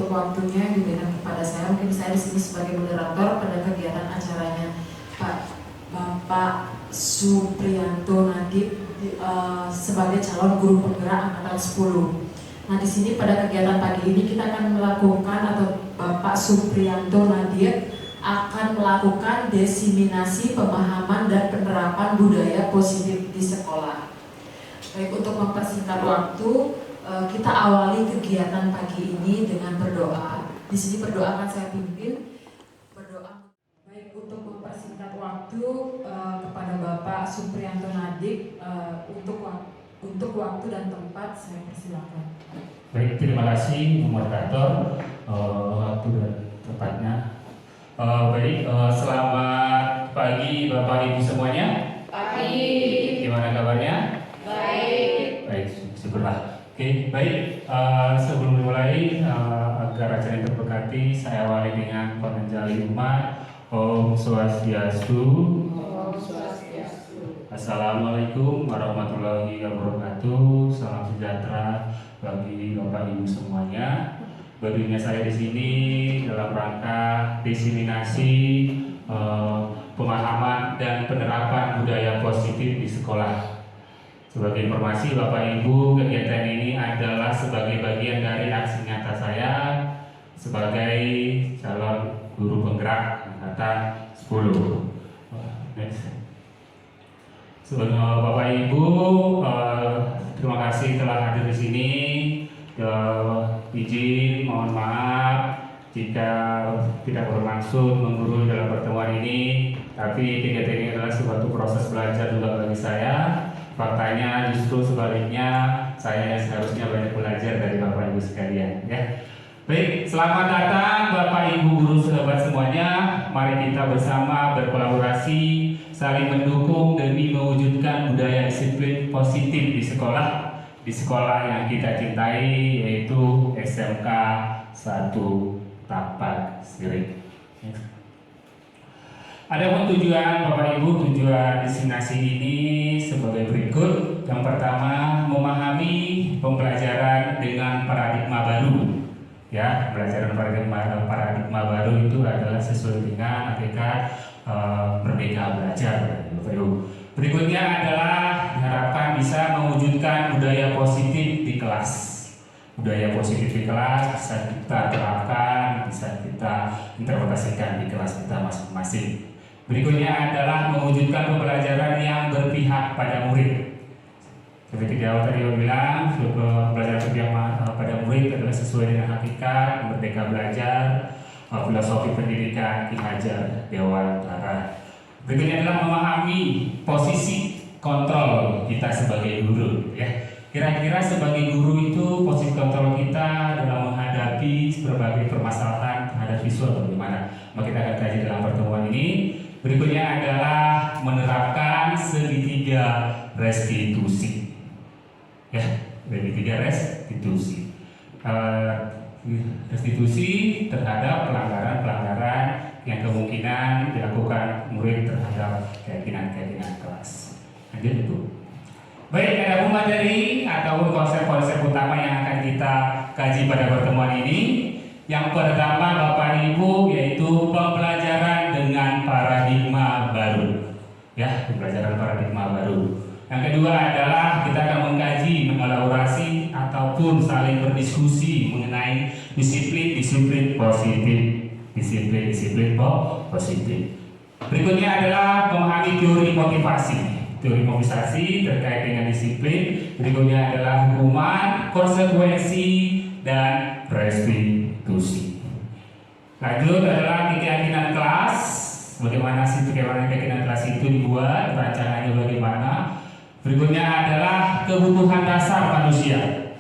untuk waktunya yang diberikan kepada saya. Mungkin saya di sini sebagai moderator pada kegiatan acaranya Bapak Supriyanto Nadib sebagai calon guru penggerak angkatan 10. Nah, di sini pada kegiatan pagi ini kita akan melakukan, atau Bapak Supriyanto Nadib akan melakukan diseminasi pemahaman dan penerapan budaya positif di sekolah. Baik, untuk mempersingkat waktu, kita awali kegiatan pagi ini dengan berdoa. Di sini berdoa akan saya pimpin. Berdoa. Baik, untuk mempersingkat waktu kepada Bapak Supriyanto Nadib, untuk waktu dan tempat saya persilakan. Baik, terima kasih moderator, waktu dan tempatnya. Selamat pagi Bapak Ibu semuanya. Pagi. Gimana kabarnya? Baik. Baik, syukurlah. Oke, baik. Sebelum mulai, agar acara yang terberkati, saya awali dengan pengenjali umat. Om Swastiastu. Om Swastiastu. Assalamualaikum warahmatullahi wabarakatuh. Salam sejahtera bagi Bapak Ibu semuanya. Berdirinya saya di sini dalam rangka diseminasi pemahaman dan penerapan budaya positif di sekolah. Sebagai informasi Bapak Ibu, kegiatan ini adalah sebagai bagian dari aksi nyata saya sebagai calon guru penggerak angkatan 10. Sebelumnya Bapak Ibu, terima kasih telah hadir di sini. Izin, mohon maaf jika tidak bermaksud menggurui dalam pertemuan ini, tapi kegiatan ini adalah suatu proses belajar juga bagi saya. Faktanya justru sebaliknya, saya yang seharusnya banyak belajar dari Bapak Ibu sekalian, ya. Baik, selamat datang Bapak Ibu guru sahabat semuanya. Mari kita bersama berkolaborasi, saling mendukung demi mewujudkan budaya disiplin positif di sekolah yang kita cintai, yaitu SMK 1 Tapak Sirik. Adapun tujuan Bapak Ibu, tujuan diseminasi ini sebagai berikut. Yang pertama, memahami pembelajaran dengan paradigma baru. Ya, pembelajaran paradigma baru itu adalah sesuai dengan hakikat merdeka belajar, Bapak Ibu. Berikutnya adalah diharapkan bisa mewujudkan budaya positif di kelas. Budaya positif di kelas bisa kita terapkan, bisa kita interpretasikan di kelas kita masing-masing. Berikutnya adalah mewujudkan pembelajaran yang berpihak pada murid. Seperti di awal tadi saya bilang, pembelajaran berpihak pada murid adalah sesuai dengan hakikat merdeka belajar, filosofi pendidikan Ki Hajar Dewantara. Berikutnya adalah memahami posisi kontrol kita sebagai guru, ya. Kira-kira sebagai guru itu posisi kontrol kita dalam menghadapi berbagai permasalahan terhadap siswa bagaimana? Maka kita akan kaji dalam pertemuan ini. Berikutnya adalah menerapkan segitiga restitusi, ya, segitiga restitusi. Restitusi terhadap pelanggaran-pelanggaran yang kemungkinan dilakukan murid terhadap keyakinan-keyakinan kelas. Lanjut itu. Baik, ada materi ataupun konsep-konsep utama yang akan kita kaji pada pertemuan ini. Yang pertama Bapak Ibu, yaitu pembelajaran dengan paradigma baru. Ya, pembelajaran paradigma baru. Yang kedua adalah kita akan mengkaji, mengelaborasi ataupun saling berdiskusi mengenai disiplin positif. Disiplin positif. Berikutnya adalah memahami teori motivasi. Teori motivasi terkait dengan disiplin. Berikutnya adalah hukuman, konsekuensi, dan restitusi. Lanjut adalah keyakinan kelas. Bagaimana keyakinan kelas itu dibuat, rancangannya bagaimana. Berikutnya adalah kebutuhan dasar manusia.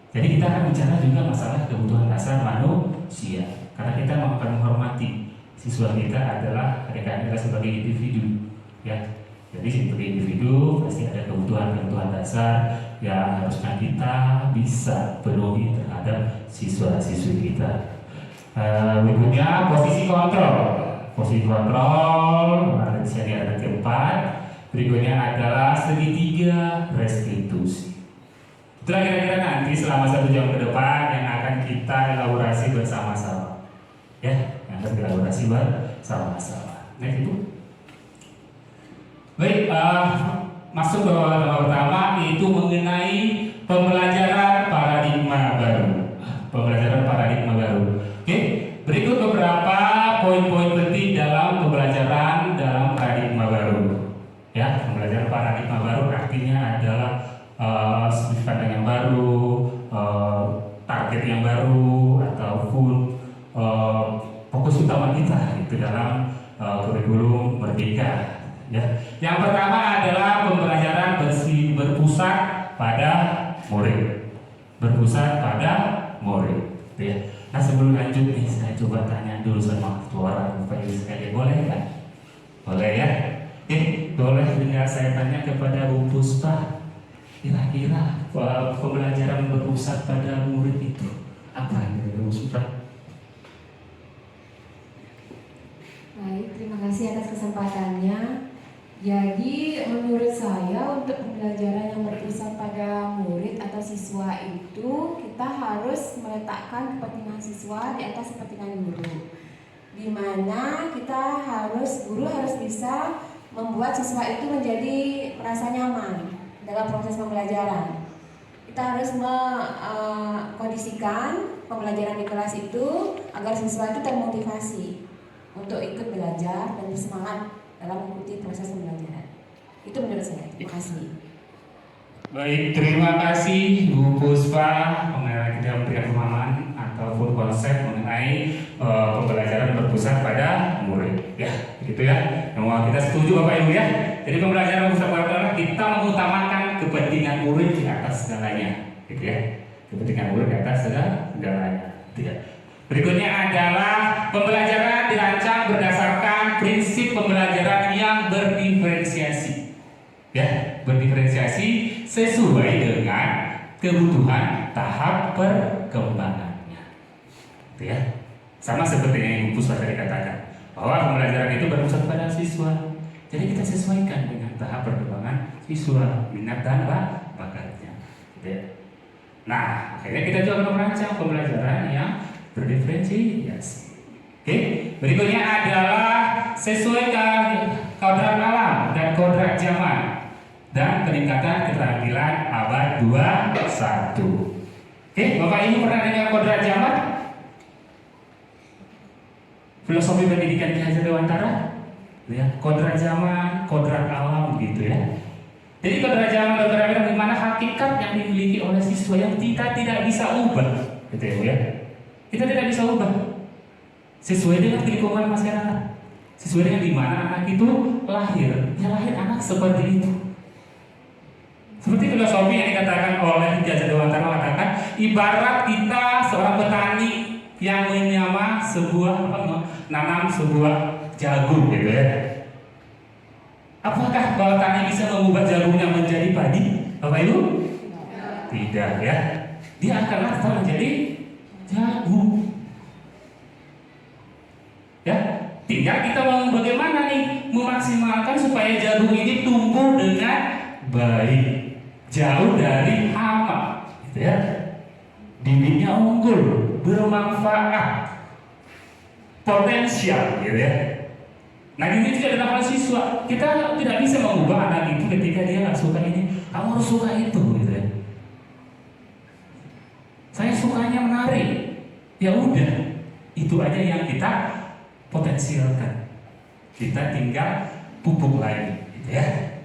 Jadi kita akan bicara juga masalah kebutuhan dasar manusia. Karena kita akan menghormati siswa kita adalah mereka sebagai individu, ya. Jadi sebagai individu pasti ada kebutuhan dasar yang harusnya kita bisa penuhi terhadap siswa-siswi kita. Berikutnya posisi kontrol. Posisi kontrol ada di sini ada keempat. Berikutnya adalah segitiga restitusi. Itulah kira-kira nanti selama 1 jam ke depan yang akan kita elaborasi bersama-sama. Ya, yang akan kita elaborasi bersama-sama. Nah itu. Baik, masuk ke tema pertama, yaitu mengenai pembelajaran paradigma baru. Pembelajaran paradigma baru. Oke, berikut beberapa poin-poin penting dalam pembelajaran dalam paradigma baru. Ya, pembelajaran paradigma baru artinya adalah sudut pandang yang baru, target yang baru, ataupun fokus utama kita itu dalam kurikulum Merdeka. Ya. Yang pertama adalah pembelajaran berpusat pada murid, berpusat pada murid. Ya. Nah sebelum lanjut nih, saya coba tanya dulu sama orang Bapak Ibu sekalian, boleh kan? Boleh ya? Boleh dengan saya tanya kepada Bu Puspa, kira-kira pembelajaran berpusat pada murid itu apa Bu Puspa? Baik, terima kasih atas kesempatannya. Jadi menurut saya untuk pembelajaran yang berpusat pada murid atau siswa itu kita harus meletakkan kepentingan siswa di atas kepentingan guru. Di mana guru harus bisa membuat siswa itu menjadi merasa nyaman dalam proses pembelajaran. Kita harus mengkondisikan pembelajaran di kelas itu agar siswa itu termotivasi untuk ikut belajar dan bersemangat dalam mengikuti proses pembelajaran. Itu menurut saya. Terima kasih. Baik, terima kasih Bu Puspa mengenai kita memberikan pemahaman ataupun konsep mengenai pembelajaran berpusat pada murid. Ya, begitu ya. Semua kita setuju Bapak Ibu ya. Jadi pembelajaran berpusat pada murid kita mengutamakan kepentingan murid di atas segalanya, gitu ya. Kepentingan murid di atas segalanya, gitu ya. Berikutnya adalah pembelajaran dirancang berdasarkan prinsip pembelajaran yang berdiferensiasi. Ya, berdiferensiasi sesuai dengan kebutuhan tahap perkembangannya. Itu ya. Sama seperti yang Ibu Puspa tadi katakan, bahwa pembelajaran itu berpusat pada siswa. Jadi kita sesuaikan dengan tahap perkembangan siswa, minat dan bakatnya. Gitu ya. Nah, akhirnya kita juga merancang pembelajaran yang berdiferensiasi. Oke, berikutnya adalah sesuai kodrat alam dan kodrat zaman dan peningkatan keterampilan abad 21. Oke, Bapak Ibu pernah dengar kodrat zaman? Filosofi pendidikan Ki Hajar Dewantara, ya, kodrat zaman, kodrat alam gitu ya. Jadi kodrat zaman adalah di mana hakikat yang dimiliki oleh siswa yang kita tidak bisa ubah, gitu ya. Kita tidak bisa ubah sesuai dengan lingkungan masyarakat, sesuai dengan di mana anak itu lahir. Ya lahir anak seperti itu. Seperti filosofi yang dikatakan oleh Ki Hajar Dewantara mengatakan, ibarat kita seorang petani yang nanam sebuah jagung, gitu ya. Apakah petani bisa mengubah jagungnya menjadi padi, Bapak Ibu? Tidak ya. Dia akan langsung menjadi jagung. Ya, tinggal kita mau bagaimana nih memaksimalkan supaya jagung ini tumbuh dengan baik, jauh dari hama, gitu ya. Bibitnya unggul, bermanfaat, potensial, gitu ya. Nah ini juga dalam siswa, kita tidak bisa mengubah anak itu ketika dia nggak suka ini, kamu harus suka itu, gitu ya. Saya sukanya menari, ya udah, itu aja yang kita potensialkan. Kita tinggal pupuk lagi, gitu ya.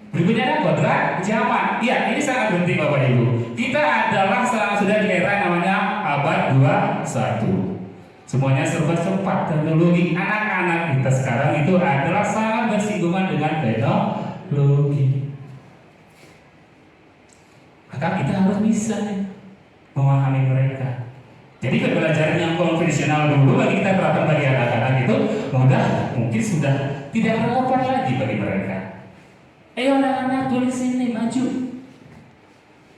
Berikutnya ada kodrat zaman. Ya, ini sangat penting Bapak Ibu. Kita adalah sudah di era namanya abad 21. Semuanya serba cepat, teknologi. Anak-anak kita sekarang itu adalah sangat bersinggungan dengan teknologi. Maka kita harus bisa memahami mereka. Jadi pembelajaran yang konvensional dulu bagi kita terapkan bagi anak-anak itu mungkin sudah tidak relevan lagi bagi mereka. Ayo anak-anak tulis ini, maju,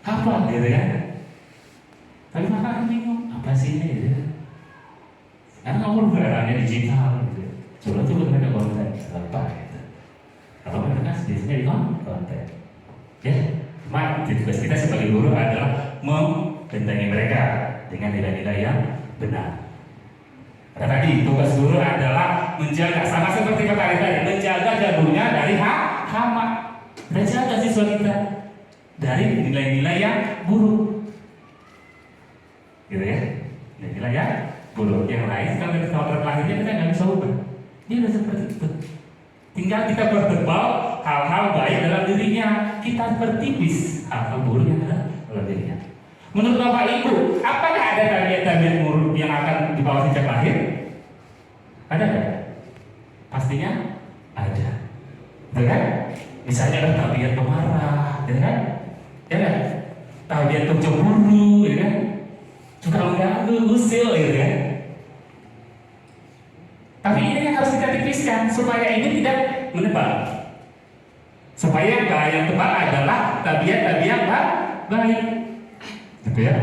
hafal, gitu ya. Tapi mereka bingung, apa sih ini, gitu ya. Karena kamu bergeraknya digital, gitu. Coba tuh ada konten, apa, gitu. Kalau mereka biasanya di konten, ya. Tugas kita sebagai guru adalah bentengi mereka dengan nilai-nilai yang benar. Karena tadi tugas guru adalah menjaga, sama seperti kata tadi, menjaga jadulnya dari hama. Menjaga siswa kita dari nilai-nilai yang buruk, gitu ya. Nilai-nilai yang buruk yang lain kalau kita tahu lahirnya kita nggak bisa ubah. Dia udah seperti itu. Tinggal kita bertebal hal-hal baik dalam dirinya, kita bertipis hal-hal buruk yang ada dalam dirinya. Menurut Bapak Ibu, apakah ada tabiat-tabiat buruk yang akan dibawa sejak lahir? Ada nggak? Pastinya ada. Betul kan? Misalnya ada tabiat pemarah, ya kan? Ya kan? Tabiat pencemburu, ya kan? Suka mengganggu, usil, gitu kan? Tapi ini yang harus kita tipiskan supaya ini tidak menebal. Supaya yang tebal adalah tabiat-tabiat baik. Gitu ya.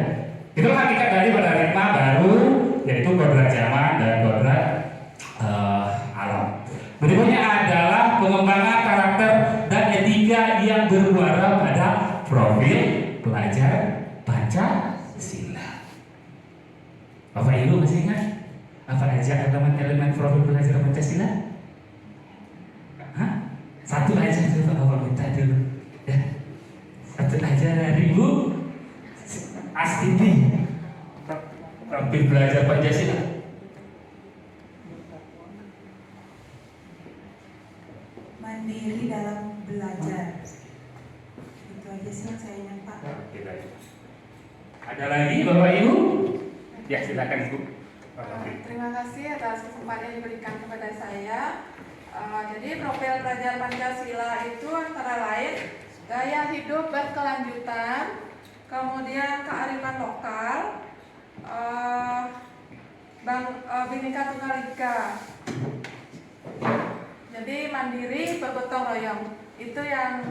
Itu hakikat dari paradigma baru, yaitu kodrat zaman dan kodrat alam. Berikutnya adalah pengembangan karakter dan etika yang bermuara pada profil pelajar Pancasila. Bapak Ibu masih ingat apa aja elemen profil pelajar Pancasila? Hah? Satu aja coba Bapak minta dulu. Ya. Satu aja dari Ibu Astibi. Profil pelajar Pancasila. Mandiri dalam belajar. Itu aja sih yang saya ingat, Pak. Ada lagi Bapak Ibu? Ya silakan Ibu. Terima kasih atas kesempatan yang diberikan kepada saya. Jadi profil pelajar Pancasila itu antara lain gaya hidup berkelanjutan, kemudian kearifan lokal, Bhinneka Tunggal Ika. Jadi mandiri bergotong royong itu yang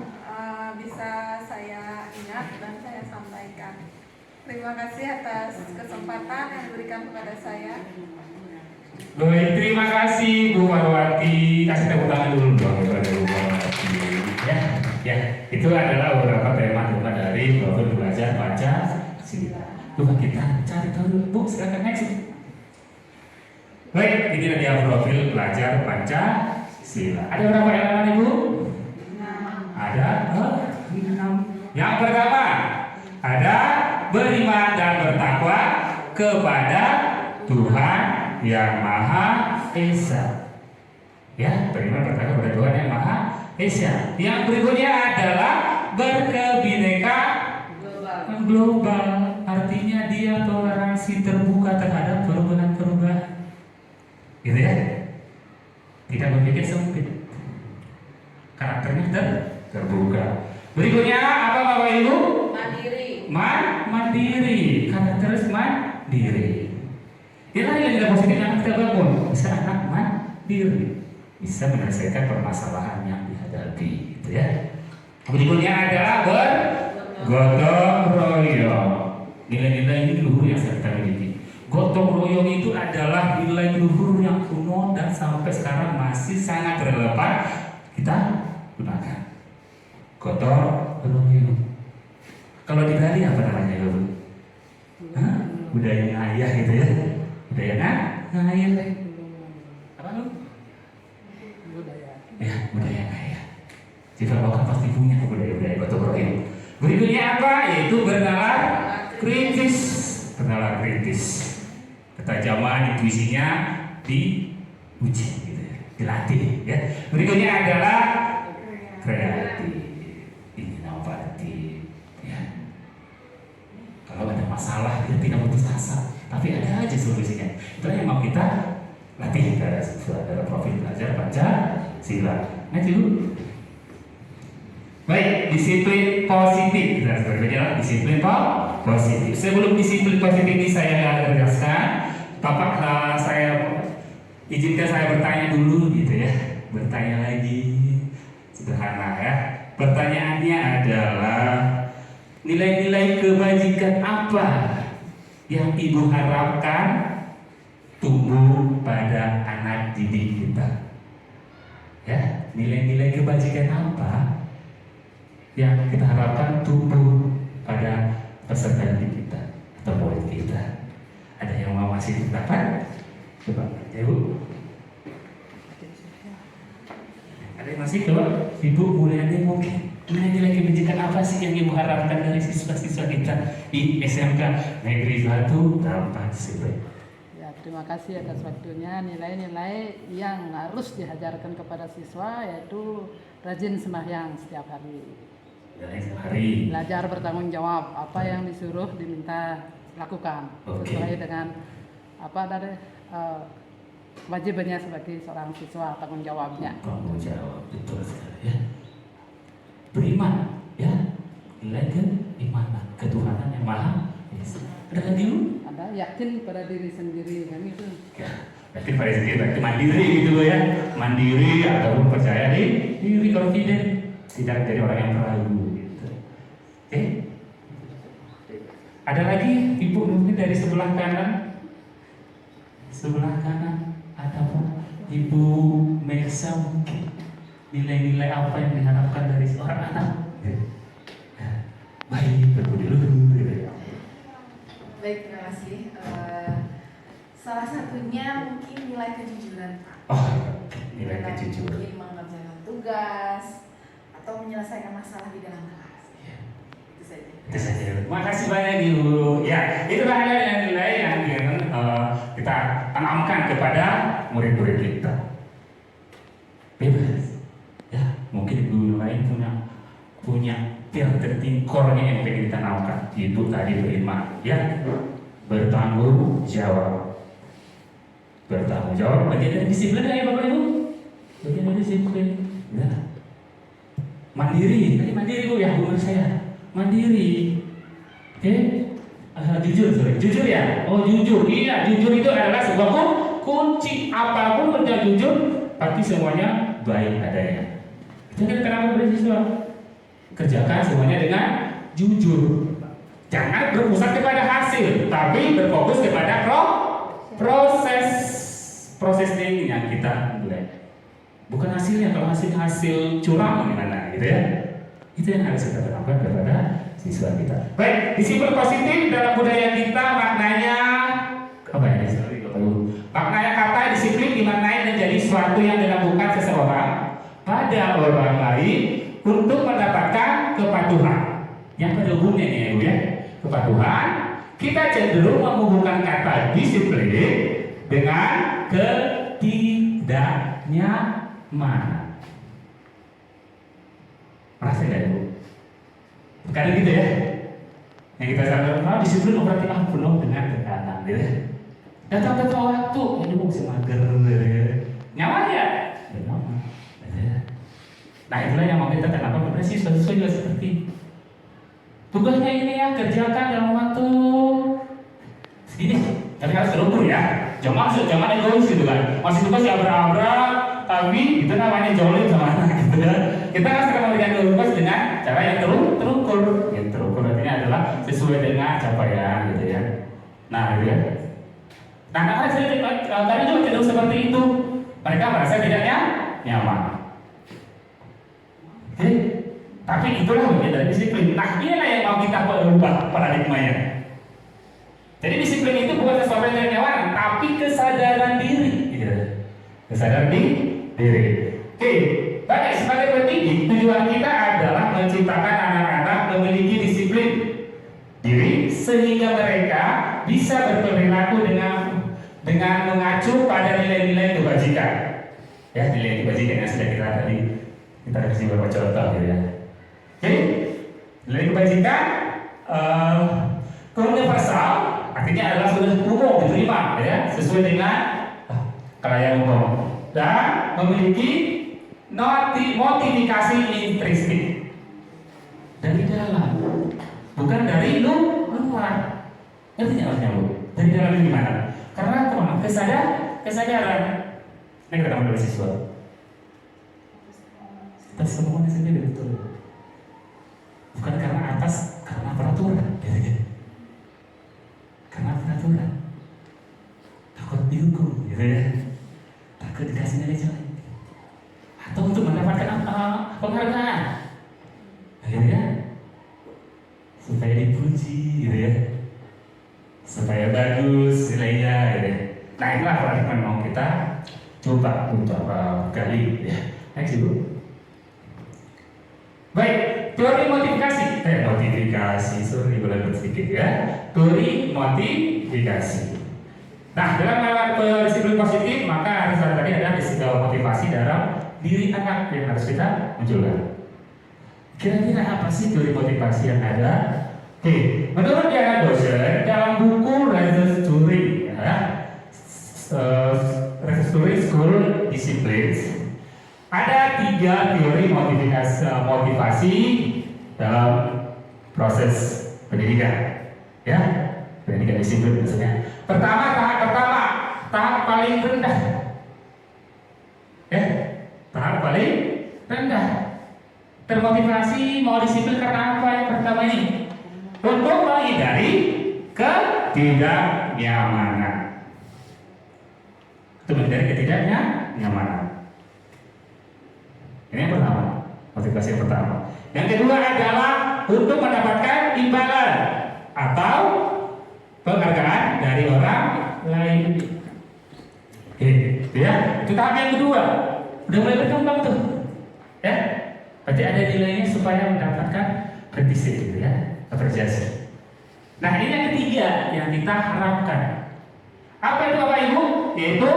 bisa saya ingat dan saya sampaikan. Terima kasih atas kesempatan yang diberikan kepada saya. Baik, terima kasih Bu Marwati. Kasih tepuk tangan dulu dong kepada Bu Marwati. Ya, itu adalah beberapa tema dari profil pelajar Pancasila. Coba kita cari tahu dulu, Bu. Silakan next. Baik, ini dia profil pelajar Pancasila. Ada berapa elemen Ibu? 6. Ada 6. Yang pertama, ada beriman dan bertakwa kepada Tuhan Yang Maha Esa. Ya, beriman bertakwa kepada Tuhan Yang Maha Esa. Yang berikutnya adalah berkebinekaan global. Artinya dia toleransi terbuka terhadap perubahan-perubahan. Gitu ya? Tidak berpikir sempit. Karakternya terbuka. Berikutnya apa Bapak Ibu? Mandiri. Mandiri. Karakteris mandiri. Inilah yang tidak positif yang kita bangun. Bisa anak mandiri, bisa menyelesaikan permasalahan yang dihadapi, gitu ya. Berikutnya adalah bergotong royong. Nilai-nilai ini luhur yang kita miliki. Gotong royong itu adalah nilai luhur yang kuno dan sampai sekarang masih sangat relevan kita gunakan. Gotong royong. Kalau di Bali apa namanya Bu? Budaya ngayah gitu ya. Budaya ngayah. Apa lu? Ya, budaya ngayah. Jika lokal pasti punya budaya-budaya gotong royong. Berikutnya apa? Yaitu bernalar kritis. Bernalar kritis. Ketajaman intuisinya diuji gitu ya. Dilatih ya. Berikutnya adalah kreatif. Inovatif ya. Kalau ada masalah kita tidak putus asa, tapi ada aja solusinya. Itulah yang mau kita latih dalam profil pelajar Pancasila. Nah dulu. Baik, disiplin positif. Kita sebagai disiplin positif. Sebelum disiplin positif ini saya jelaskan, Bapak saya izinkan saya bertanya dulu gitu ya. Bertanya lagi, sederhana ya. Pertanyaannya adalah nilai-nilai kebajikan apa yang Ibu harapkan tumbuh pada anak didik kita? Ya, nilai-nilai kebajikan apa yang kita harapkan tumbuh pada peserta didik kita? atau murid kita. Ada yang mau masih dapat? Coba, ya Bu. Ada yang masih coba? Ibu Mulyani mungkin nilai-nilai kebijakan apa sih yang Ibu harapkan dari siswa-siswa kita di SMK Negeri 1 Dampak Sipil? Ya, terima kasih atas waktunya. Nilai-nilai yang harus diajarkan kepada siswa yaitu rajin sembahyang setiap hari. Nilai sehari. Belajar bertanggung jawab, apa yang disuruh diminta lakukan sesuai dengan apa dari kewajibannya sebagai seorang siswa, tanggung jawabnya. Tanggung jawab, betul sekali ya. Beriman, ya. Nilai keimanan, ketuhanan yang maha esa. Ada lagi Bu? Ada yakin pada diri sendiri kan itu. Ya, yakin pada diri sendiri, berarti mandiri gitu loh ya. Mandiri ataupun percaya diri, confident, tidak jadi orang yang peragu gitu. Oke. Ada lagi Ibu mungkin dari sebelah kanan? Sebelah kanan ada apa? Ibu Mersa mungkin nilai-nilai apa yang diharapkan dari seorang anak? Baik, berbudi luhur. Baik, terima kasih. Salah satunya mungkin nilai kejujuran, Pak. Oh, nilai Dalam kejujuran. mungkin mengerjakan tugas atau menyelesaikan masalah di dalam kelas. Itu saja. Itu saja. Makasih banyak Ibu. Ya, itulah nilai-nilai yang kita tanamkan kepada murid-murid kita. Bebas. Ya, mungkin Ibu lain punya filter tingkornya yang pengen ditanamkan. Itu tadi beriman, ya, bertanggung jawab. Bertanggung jawab bagian dari disiplin ya Bapak Ibu. Bagian dari disiplin. Ya. Mandiri, tadi mandiri Bu ya, menurut saya. Mandiri. Oke. Jujur ya. Oh, jujur. Iya, jujur itu adalah sebuah kunci. Apapun kerja jujur, pasti semuanya baik adanya. Jadi kenapa beasiswa? Kerjakan semuanya dengan jujur. Jangan berpusat kepada hasil, tapi berfokus kepada proses ini yang kita mulai. Bukan hasilnya. Kalau hasil curang gimana gitu ya. Itu yang harus kita terapkan kepada siswa kita. Baik, disiplin positif dalam budaya kita maknanya apa ya? Maknanya kata disiplin dimaknai menjadi suatu yang dilakukan seseorang pada orang lain untuk mendapatkan kepatuhan. Yang pada umumnya nih ya Bu ya, kepatuhan. Kita cenderung menghubungkan kata disiplin dengan ketidaknyamanan. Merasa nggak ya Bu? Kadang gitu ya. Yang kita sadar, disiplin berarti penuh dengan tekanan gitu ya. Datang waktu, ini mau mager nyaman ya? Ya nyaman. Nah itulah yang mau kita tanamkan kepada siswa-siswa juga seperti tugasnya ini ya, kerjakan dalam waktu segini. Tapi harus terukur ya. Jangan egois gitu kan. Masih tugas ya abrak-abrak, tapi itu namanya jolim sama anak gitu ya. Kita harus memberikan tugas dengan cara yang terukur. Yang terukur artinya adalah sesuai dengan capaian gitu ya. Nah gitu ya. Nah kadang juga cenderung seperti itu. Mereka merasa tidak nyaman. Oke? Tapi itulah bagian dari disiplin. Nah inilah yang mau kita ubah paradigmanya. Jadi disiplin itu bukan sesuatu yang nyaman, tapi kesadaran diri. Gitu. Kesadaran diri. Oke, baik, sebagai pendidik tujuan kita adalah menciptakan anak-anak memiliki disiplin diri sehingga mereka bisa berperilaku dengan mengacu pada nilai-nilai kebajikan. Ya, nilai kebajikan yang sudah kita kasih beberapa contoh gitu ya. Jadi nilai kebajikan universal artinya adalah sudah umum diterima ya, sesuai dengan kelayakan umum dan memiliki motivasi intrinsik dari dalam, bukan dari luar. Ngerti nggak maksudnya Bu? Dari dalam ini gimana? Karena kemana? Kesadaran. Ini kita kamu dari siswa. Kita semuanya sendiri betul. Bukan karena atas, karena peraturan. Karena peraturan. Takut dihukum, gitu ya. Takut dikasih nilai jelek. Atau untuk mendapatkan penghargaan, gitu ya. Supaya dipuji, gitu ya. kita coba untuk gali ya. Next Ibu. Baik, teori modifikasi, sorry boleh sedikit ya. Teori modifikasi. Nah, dalam melewati disiplin positif maka harus tadi ada motivasi dalam diri anak yang harus kita munculkan. Kira-kira apa sih teori motivasi yang ada? Oke, menurut Diana Dosen dalam buku Rise Story ya, Rise Story School Disciplines ada 3 teori motivasi dalam proses pendidikan ya, pendidikan disiplin maksudnya. Tahap paling rendah ya, tahap paling rendah termotivasi mau disiplin karena apa? Yang pertama ini untuk menghindari ketidaknyamanan. Untuk menghindari ketidaknyamanan. Ini yang pertama, motivasi yang pertama. Yang kedua adalah untuk mendapatkan imbalan atau penghargaan dari orang lain. Itu ya, itu tahap yang kedua. Udah mulai berkembang tuh, ya. Berarti ada nilainya supaya mendapatkan apresiasi gitu ya, apresiasi. Nah ini yang ketiga yang kita harapkan. Apa itu Bapak Ibu? Yaitu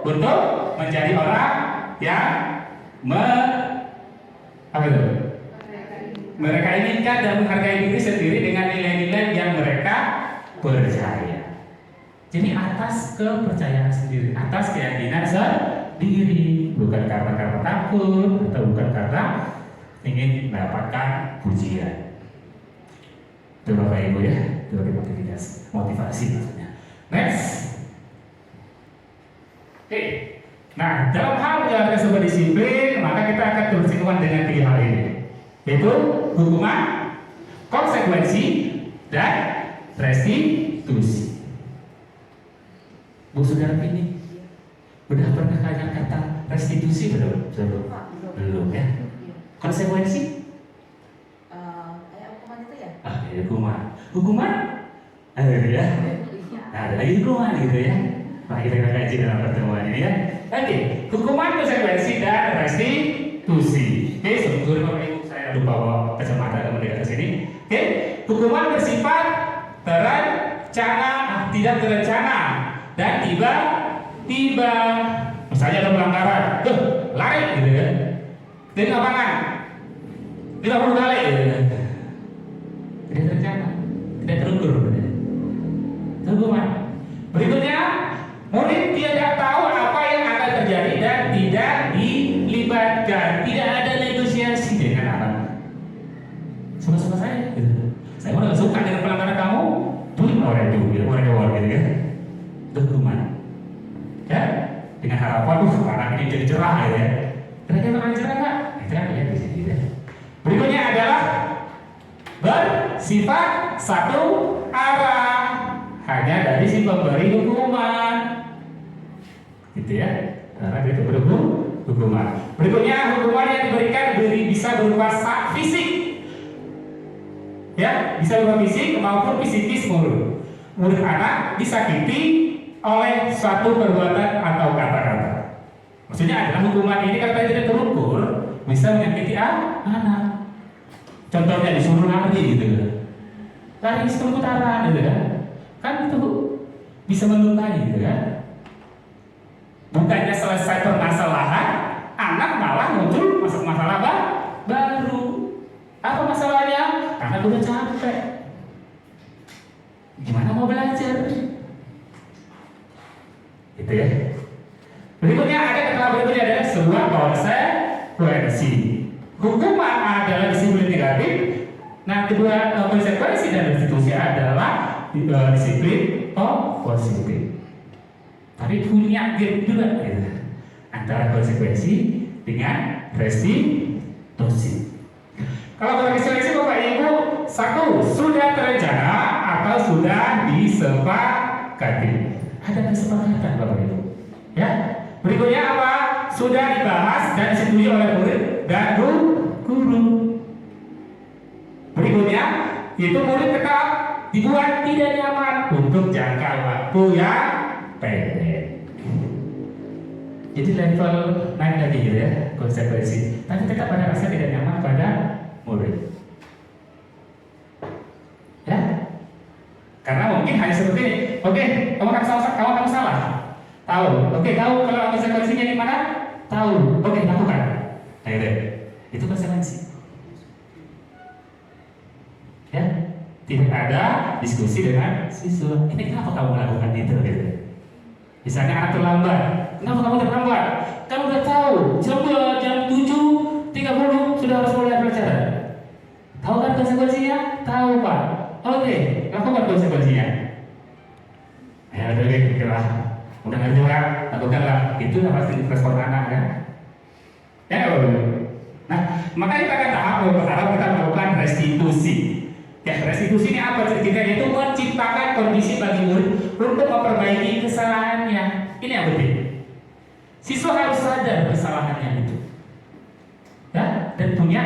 untuk menjadi orang yang mereka inginkan dan menghargai diri sendiri dengan nilai-nilai yang mereka percaya. Jadi atas kepercayaan sendiri, atas keyakinan sendiri, bukan karena takut atau bukan karena ingin mendapatkan pujian. Itu Bapak Ibu ya, teori motivasi maksudnya. Next. Oke. Nah, dalam hal menjalankan sebuah disiplin, maka kita akan bersinggungan dengan 3 hal ini, yaitu hukuman, konsekuensi, dan restitusi. Bu saudara ini, udah pernah kalian kata restitusi belum? Belum ya. Konsekuensi? Kayak hukuman itu ya? Hukuman? Ya. Nah, ada lagi hukuman gitu ya. Nah, kita akan kaji dalam pertemuan ini ya. Oke, hukuman, konsekuensi, dan restitusi. Oke, sebelum Bapak Ibu saya lupa bawa kacamata kemudian ke sini. Oke, hukuman bersifat tidak terencana dan tiba-tiba. Misalnya ada pelanggaran, lari gitu ya. Di lapangan 50 kali gitu ya. Tidak terencana, tidak terukur. Hukuman. Berikutnya, murid tidak tahu apa yang akan terjadi dan tidak dilibatkan, tidak ada negosiasi dengan anak. Suka-suka saya, gitu. Saya mau nggak suka dengan pelanggaran kamu, tuh orang itu gitu ya. Itu hukuman. Ya, dengan harapan anak ini jadi cerah gitu ya. Kira-kira akan cerah nggak? Itu kan ya di sini. Ya. Berikutnya adalah bersifat satu arah, hanya dari si pemberi hukuman. Gitu ya, karena itu hukuman. Berikutnya hukuman yang diberikan bisa berupa fisik, ya, bisa berupa fisik maupun psikis murid anak disakiti oleh suatu perbuatan atau kata-kata. Maksudnya adalah hukuman ini karena tidak terukur bisa menyakiti anak. Contohnya disuruh lari gitu, lari seputaran gitu kan itu bisa melukai gitu kan. Bukannya selesai permasalahan, anak malah muncul masalah baru. Apa masalahnya? Karena udah capek. Gimana mau belajar? Gitu ya. Berikutnya adalah sebuah konsekuensi. Hukuman adalah disiplin negatif. Nah, kedua konsekuensi dan restitusi adalah disiplin positif. Tapi punya gap juga gitu, antara konsekuensi dengan restitusi. Kalau konsekuensi Bapak Ibu, satu, sudah terencana atau sudah disepakati. Ada kesepakatan Bapak Ibu. Ya. Berikutnya apa? Sudah dibahas dan disetujui oleh murid dan guru. Berikutnya, itu murid tetap dibuat tidak nyaman untuk jangka waktu yang pendek. Jadi level naik lagi gitu ya, konsekuensi. Tapi tetap pada rasa tidak nyaman pada murid. Ya, karena mungkin hanya seperti ini. Oke, kamu salah. Tahu. Oke, tahu kalau konsekuensinya di mana? Tahu. Oke, lakukan. Nah, gitu. Itu konsekuensi. Ya, tidak ada diskusi dengan siswa. Ini kenapa kamu melakukan itu? Gitu. Misalnya anak terlambat. Kenapa kamu terlambat? Kamu udah tahu jam 7.30 sudah harus mulai pelajaran. Tahu kan konsekuensinya? Tahu Pak. Oke, lakukan konsekuensinya. Ya udah oke lah. Udah ngerti Pak, lakukanlah. Itu yang pasti respon anak kan. Ya nah, makanya kita akan tahap kita melakukan restitusi. Ya, restitusi ini apa ceritanya? Yaitu menciptakan kondisi bagi murid untuk memperbaiki kesalahannya. Ini yang penting. Siswa harus sadar kesalahannya itu, ya, dan punya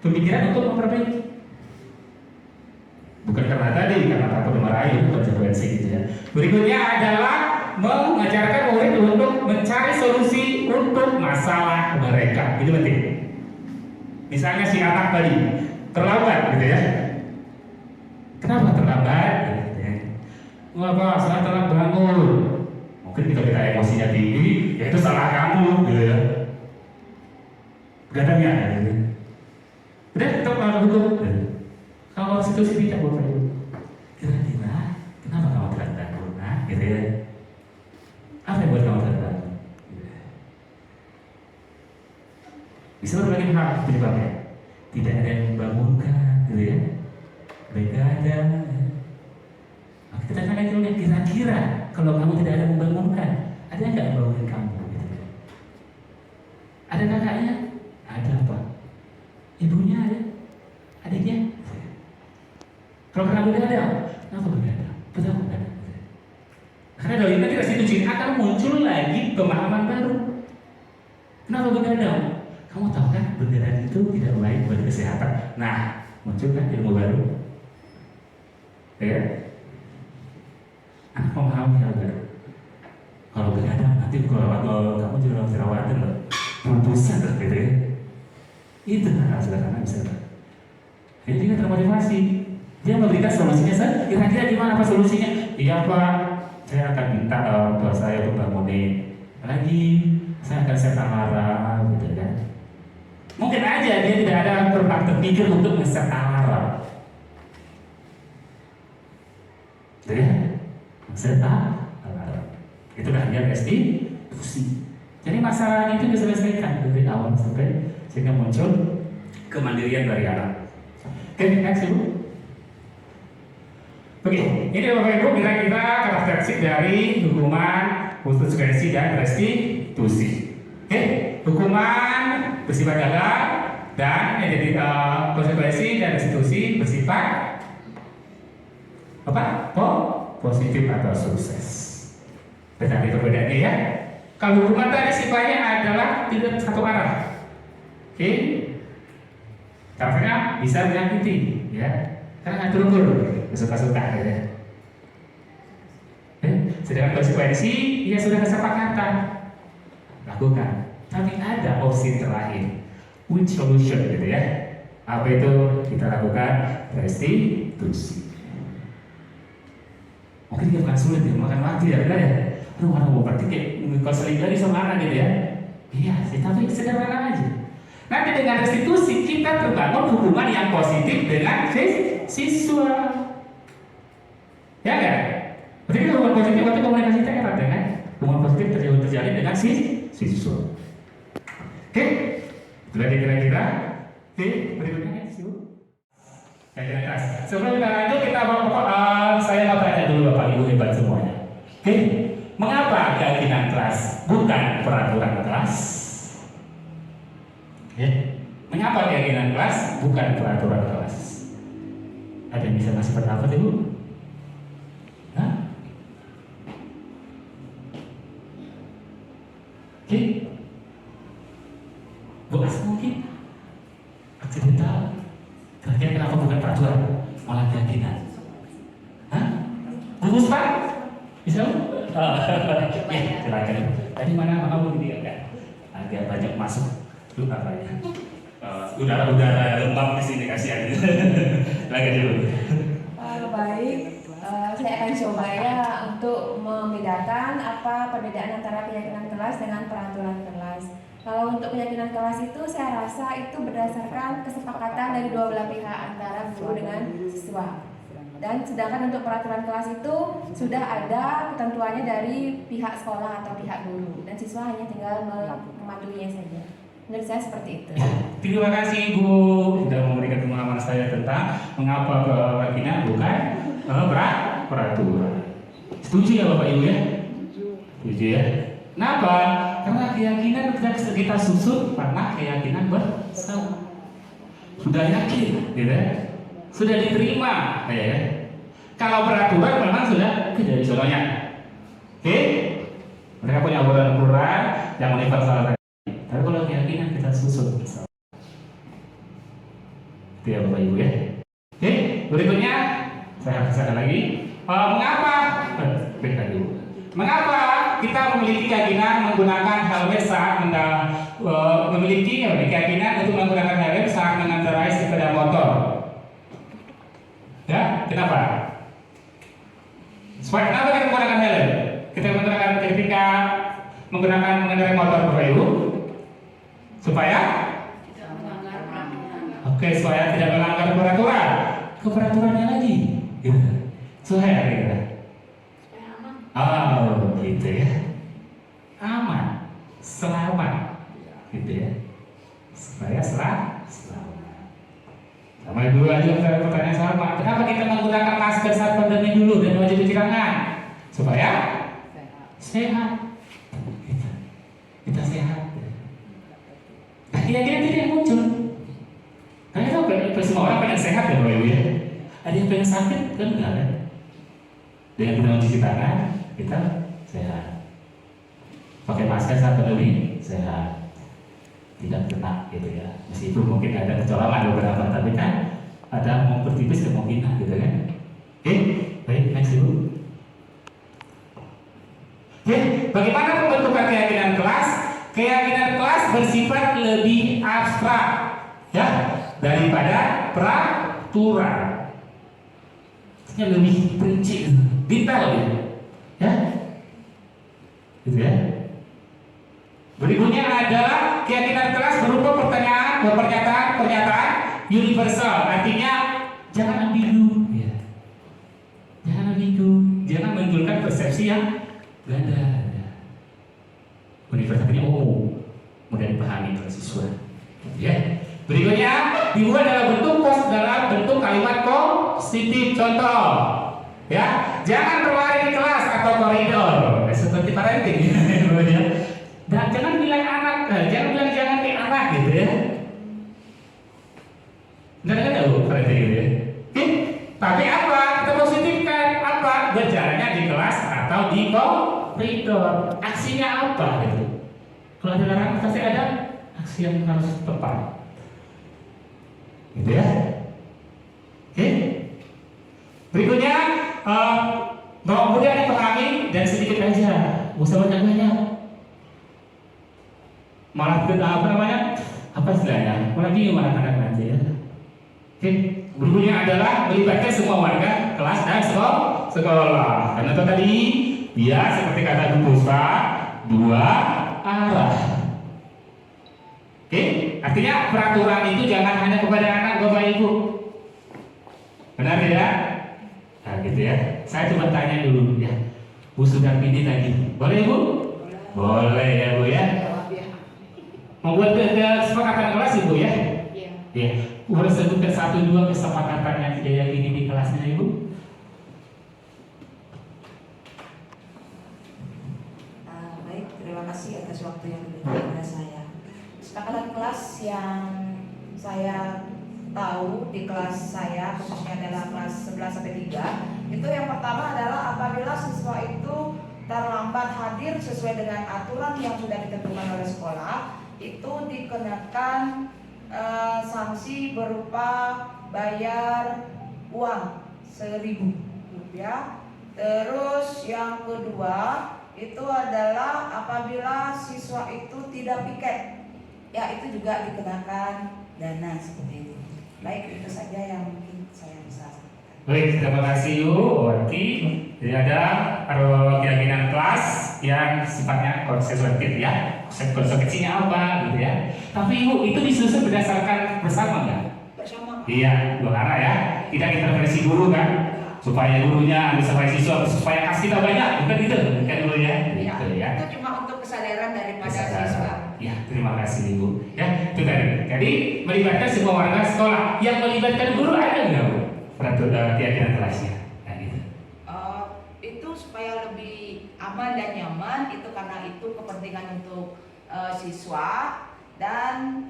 pemikiran untuk memperbaiki. Bukan karena takut dimarahi, konsekuensi gitu ya. Berikutnya adalah mengajarkan murid untuk mencari solusi untuk masalah mereka. Itu penting. Misalnya si anak tadi terlambat, gitu ya. Kenapa terlambat? Wah, saya telat bangun. Mungkin kita emosinya tinggi, ya itu salah kamu, gitu ya. Begadangnya, gitu. Udah, kita malah hukum. Kalau situasi tidak boleh. Kira-kira, kenapa kamu telat bangun? Nah, gitu ya. Apa yang buat kamu telat bangun? Bisa berbagai hal penyebabnya. Tidak ada yang membangunkan, gitu ya. Begadang. Maka kita tanya dulu, kira-kira kalau kamu tidak ada membangunkan, ada nggak yang membangunkan kamu? Gitu. Ada kakaknya? Ada apa? Ibunya ada? Adiknya? Kalau kamu begadang, kenapa begadang? Betul begadang. Karena dari nanti restitusi akan muncul lagi pemahaman baru. Kenapa begadang? Kamu tahu kan begadang itu tidak baik buat kesehatan. Nah, muncul kan ilmu baru. Ya, anak memahami hal baru. Kalau begadang nanti kalau kamu juga harus dirawatan loh, pulpusan gitu ya. Itu hal sederhana bisa. Jadi dia termotivasi. Dia memberikan solusinya saja. Kira-kira gimana apa solusinya? Iya Pak, saya akan minta tua saya untuk bangunin. Lagi, saya akan set alarm, gitu kan. Mungkin aja dia tidak ada terpikir untuk men-set alarm. Jadi, set alarm. Itulah dia restitusi. Jadi masalah itu diselesaikan dari awal sampai sehingga muncul kemandirian dari anak. Oke, next Ibu. Oke, ini Bapak Ibu kira-kira karakteristik dari hukuman, konsekuensi dan restitusi. Oke, hukuman bersifat gagal dan konsekuensi dan restitusi bersifat apa? Positif atau sukses. Tetapi perbedaannya ya. Kalau hukuman tadi sifatnya adalah tidak satu arah. Oke, caranya bisa menyakiti, ya. Karena ngatur-ngatur, suka-suka ya. Sedangkan konsekuensi, ya sudah kesepakatan, lakukan. Tapi ada opsi terakhir, which solution gitu ya. Apa itu? Kita lakukan restitusi. Mungkin dia bukan sulit, dia makan waktu ya, benar ya. Aduh, orang mau praktik konseling lagi sama anak gitu ya. Iya, tapi sederhana aja. Nanti dengan restitusi kita terbangun hubungan yang positif dengan siswa. Ya kan? Berarti hubungan positif berarti komunikasi kita erat dengan hubungan positif terjadi dengan siswa. Oke? Sudah kira-kira? Oke, berikutnya sih. Sebelum kita lanjut saya mau tanya dulu Bapak Ibu hebat semuanya. Oke? Mengapa keyakinan kelas bukan peraturan kelas? Ya. Mengapa keyakinan kelas bukan peraturan kelas? Ada yang bisa ngasih pendapat Ibu? Hah? Oke. Bu As mungkin aksidental. Kira-kira kenapa bukan peraturan, malah keyakinan? Hah? Bu Puspa? Bisa Bu? Ya, silakan. Tadi gimana kamu gitu ya? Agak banyak masuk tuh apa ya? Udara lembab di sini kasihan. Lagi dulu. Baik, saya akan coba ya untuk membedakan apa perbedaan antara keyakinan kelas dengan peraturan kelas. Kalau untuk keyakinan kelas itu saya rasa itu berdasarkan kesepakatan dari dua belah pihak antara guru dengan siswa. Dan sedangkan untuk peraturan kelas itu sudah ada ketentuannya dari pihak sekolah atau pihak guru, dan siswa hanya tinggal mematuhinya saja. Menurut saya seperti itu. Terima kasih Ibu sudah memberikan pemahaman saya tentang mengapa keyakinan bukan peraturan. Setuju ya Bapak Ibu ya? Setuju ya? Kenapa? Karena keyakinan kita susun karena keyakinan bersama. Sudah yakin, gitu ya? Sudah diterima, ya. Kalau peraturan memang sudah dari sononya. Oke? Mereka punya aturan yang universal. Tapi kalau keyakinan kita susun bersama. Itu ya Bapak Ibu ya. Oke, berikutnya saya akan lagi. Mengapa kita memiliki keyakinan menggunakan helmet saat memiliki keyakinan untuk menggunakan helmet saat mengendarai sepeda motor? Ya, kenapa? Supaya kenapa kita menggunakan helm? Kita menggunakan ketika menggunakan mengendarai motor, Bapak Ibu, supaya supaya tidak melanggar peraturan. Keperaturannya lagi, gitu. Supaya gitu. Oh, gitu ya. Aman, selamat, gitu ya. Supaya selamat. Sama dulu aja pertanyaan sama. Kenapa kita menggunakan masker saat pandemi dulu dan wajib cuci tangan? Supaya sehat. Kita sehat. Nah, kira-kira itu yang muncul. Karena itu semua orang pengen sehat ya Bapak Ibu ya. Ada yang pengen sakit kan enggak kan? Dengan kita mencuci tangan, kita sehat. Pakai masker saat pandemi, sehat. Tidak kena gitu ya. Meskipun mungkin ada kecolongan beberapa, tapi kan ada mempertipis kemungkinan gitu kan. Oke, baik, next Ibu. Oke, bagaimana pembentukan keyakinan kelas? Keyakinan kelas bersifat lebih abstrak ya daripada peraturan. Lebih rinci, detail ya. Gitu ya. Berikutnya adalah keyakinan kelas berupa pernyataan universal, artinya jangan ambigu, ya. Jangan ambigu, jangan menunjukkan persepsi yang ganda. Universal artinya mudah dipahami oleh siswa. Ya. Berikutnya dibuat dalam bentuk kalimat positif. Contoh, ya, jangan berlari di kelas atau koridor, seperti parenting. Dan jangan bilang jangan ke anak gitu ya. Nggak ada Bu parenting gitu ya. Tapi apa? Kita positifkan apa? Berjalannya di kelas atau di koridor. Aksinya apa gitu? Kalau ada larangan pasti ada aksi yang harus tepat. Gitu ya. Oke. Berikutnya bahwa mudah dipahami dan sedikit aja, usah banyak-banyak. Malah apa istilahnya? Malah bingung anak-anak nanti ya. Oke. Berikutnya adalah melibatkan semua warga kelas dan sekolah. Karena itu tadi dia seperti kata Bu Puspa, dua arah. Oke, artinya peraturan itu jangan hanya kepada anak Bapak Ibu. Benar tidak? Nah gitu ya. Saya coba tanya dulu ya. Bu sudah pilih tadi. Boleh Bu? Boleh ya Bu ya. Membuat kesepakatan kelas Ibu ya? Iya. Boleh sebutkan 1-2 kesepakatan yang diyakini di kelasnya Ibu? Baik, terima kasih atas waktu yang diberikan kepada saya. Kesepakatan kelas yang saya tahu di kelas saya, khususnya adalah kelas 11 sampai 3, itu yang pertama adalah apabila siswa itu terlambat hadir sesuai dengan aturan yang sudah ditentukan oleh sekolah, itu dikenakan sanksi berupa bayar uang 1.000 rupiah. Terus yang kedua itu adalah apabila siswa itu tidak piket, ya itu juga dikenakan dana seperti itu. Baik, itu saja yang mungkin saya bisa sampaikan. Baik, terima kasih Ibu Wati. Jadi ada keyakinan kelas yang sifatnya konsekuentif ya. Konsekuensinya apa gitu ya. Tapi Ibu itu disusun berdasarkan bersama nggak? Bersama. Iya, dua arah ya. Tidak intervensi guru kan, supaya gurunya supaya siswa supaya kasih kita banyak, bukan gitu kan dulu ya. Ya, Gitu ya. itu cuma untuk kesadaran daripada Kesadaran. siswa. Ya, terima kasih Ibu. Ya, itu tadi. Jadi melibatkan semua warga sekolah. Yang melibatkan guru ada nggak Bu? Peraturan keyakinan kelasnya. Nah, gitu. Itu supaya lebih aman dan nyaman, itu karena itu kepentingan untuk siswa dan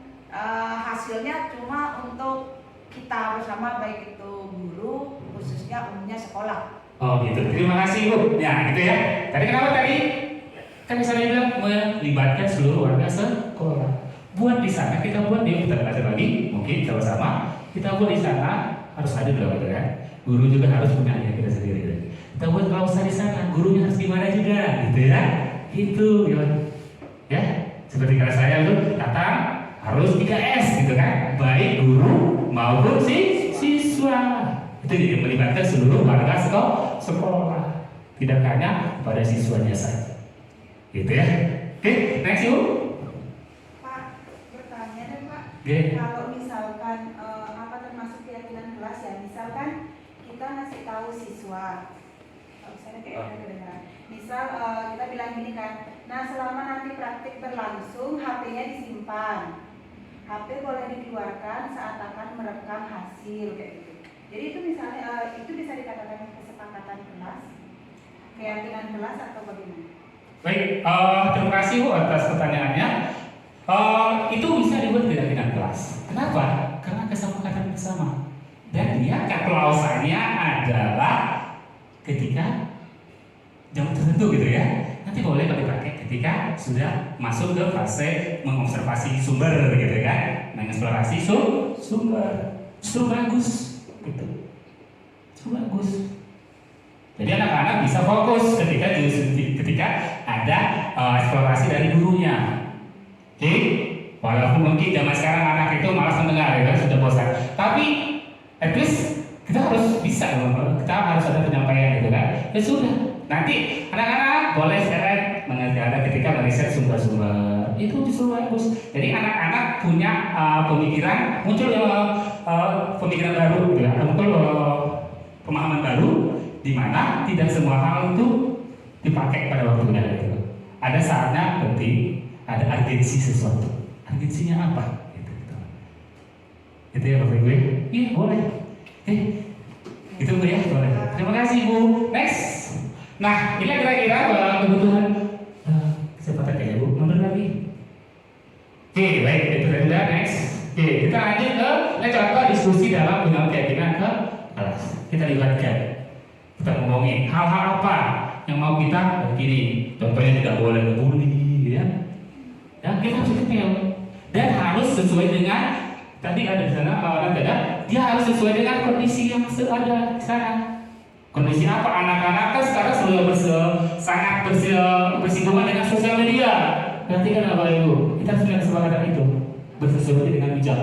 hasilnya cuma untuk kita bersama, baik itu guru, khususnya umumnya sekolah. Oh gitu. Terima kasih Ibu. Ya, gitu ya. Tadi kenapa tadi? Kan misalnya bilang melibatkan seluruh warga sekolah. Buat di sana kita buat dia kita belajar lagi, mungkin sama-sama. Kita buat di sana harus ada dong gitu kan. Guru juga harus punya ya kita sendiri. Gitu. Kita buat kalau usah di sana, gurunya harus di mana juga, gitu ya. Itu ya. Seperti kalau saya tuh datang harus 3S gitu kan, baik guru maupun siswa. Itu jadi melibatkan seluruh warga sekolah, tidak hanya pada siswanya saja. Gitu ya. Oke, next Ibu. Pak, bertanya deh Pak. Oke. Kalau misalkan apa termasuk keyakinan kelas ya, misalkan kita ngasih tahu siswa, kalau misalnya kayak ada kedengaran, misal kita bilang gini kan, nah selama nanti praktik berlangsung HP-nya disimpan, HP boleh dikeluarkan saat akan merekam hasil kayak gitu. Jadi itu misalnya itu bisa dikatakan kesepakatan kelas, keyakinan kelas atau bagaimana? Baik, terima kasih Bu atas pertanyaannya. Itu bisa dibuat keyakinan kelas. Kenapa? Karena kesepakatan bersama. Dan dia klausalnya adalah ketika jam tertentu gitu ya. Nanti boleh dipakai ketika sudah masuk ke fase mengobservasi sumber gitu kan, mengeksplorasi sumber. Justru bagus gitu. Justru bagus. Jadi anak-anak bisa fokus ketika ada eksplorasi dari gurunya. Oke, walaupun mungkin zaman sekarang anak itu malas mendengar ya kan, sudah bosan. Tapi at least kita harus bisa, kita harus ada penyampaian gitu kan. Ya sudah, nanti anak-anak boleh share mengenai ketika meriset sumber-sumber itu justru bagus. Jadi anak-anak punya pemikiran, muncul pemikiran baru gitu ya, muncul pemahaman baru di mana tidak semua hal itu dipakai pada waktunya gitu. Ada saatnya penting, ada urgensi sesuatu. Urgensinya apa? Gitu. Itu ya Bapak Ibu? Iya boleh. Itu Bu ya boleh. Terima kasih Bu. Next. Nah ini kira-kira kebutuhan kesempatan kayaknya Bu. Mundur lagi. Oke baik itu sudah next. Oke kita lanjut ke contoh diskusi dalam bidang keyakinan ke kelas. Kita libatkan. Kita ngomongin hal-hal apa yang mau kita begini, contohnya tidak boleh ngebully ya. Ya kita harus detail dan harus sesuai dengan tadi ada di sana dia harus sesuai dengan kondisi yang ada di sana. Kondisi apa? Anak-anak kan sekarang sudah sangat bersinggungan dengan sosial media. Berarti kan Bapak Ibu, kita harus punya kesepakatan itu bersesuaian dengan bijak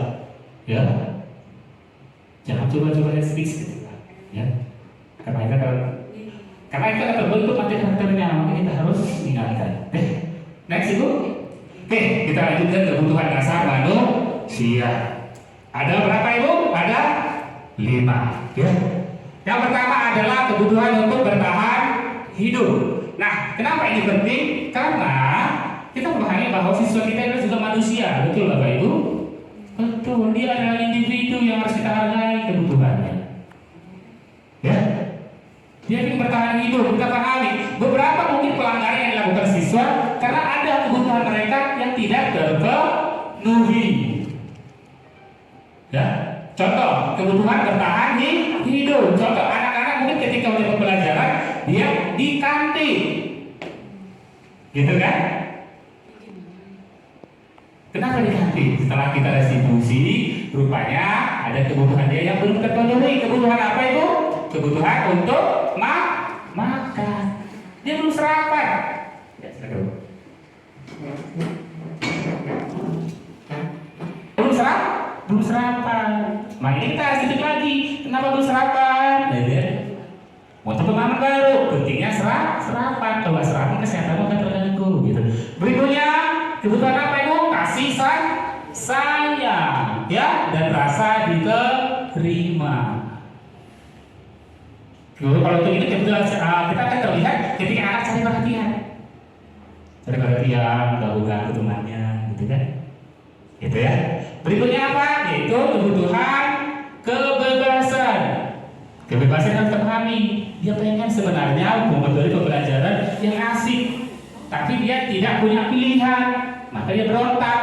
ya. Jangan coba-coba Netflix gitu ya. Karena itu akan terbentuk nanti karakternya, maka kita harus ingatkan. Next Ibu. Oke, kita lanjutkan kebutuhan dasar manusia. Ada berapa Ibu? Ada 5 ya. Yang pertama adalah kebutuhan untuk bertahan hidup. Nah, kenapa ini penting? Karena kita memahami bahwa siswa kita itu juga manusia, betul Bapak Ibu? Betul, dia adalah individu yang harus kita hargai kebutuhannya. Ya, dia ingin bertahan hidup, kita pahami. Beberapa mungkin pelanggaran yang dilakukan siswa karena ada kebutuhan mereka yang tidak terpenuhi. Ya, contoh kebutuhan bertahan hidup. Contoh anak-anak mungkin ketika melakukan pelajaran dia di kantin, gitu kan? Kenapa di kantin? Setelah kita restitusi, rupanya ada kebutuhan dia yang belum terpenuhi. Kebutuhan apa itu? Kebutuhan untuk makan. Dia belum sarapan. Belum sarapan. Makanya kita harus titik lagi. Kenapa belum sarapan? Ya, untuk pemahaman baru, pentingnya sarapan. Kalau nggak sarapan, kesehatan akan terganggu. Gitu. Berikutnya, kebutuhan apa itu? Kasih sayang, ya, dan rasa diterima. Kalau untuk ini kebetulan kita akan terlihat ketika anak cari perhatian, gabungan temannya, gitu kan? Gitu ya. Berikutnya apa? Yaitu kebutuhan kebebasan. Kebebasan yang terpahami. Dia pengen sebenarnya memperoleh pembelajaran yang asik, tapi dia tidak punya pilihan, maka dia berontak.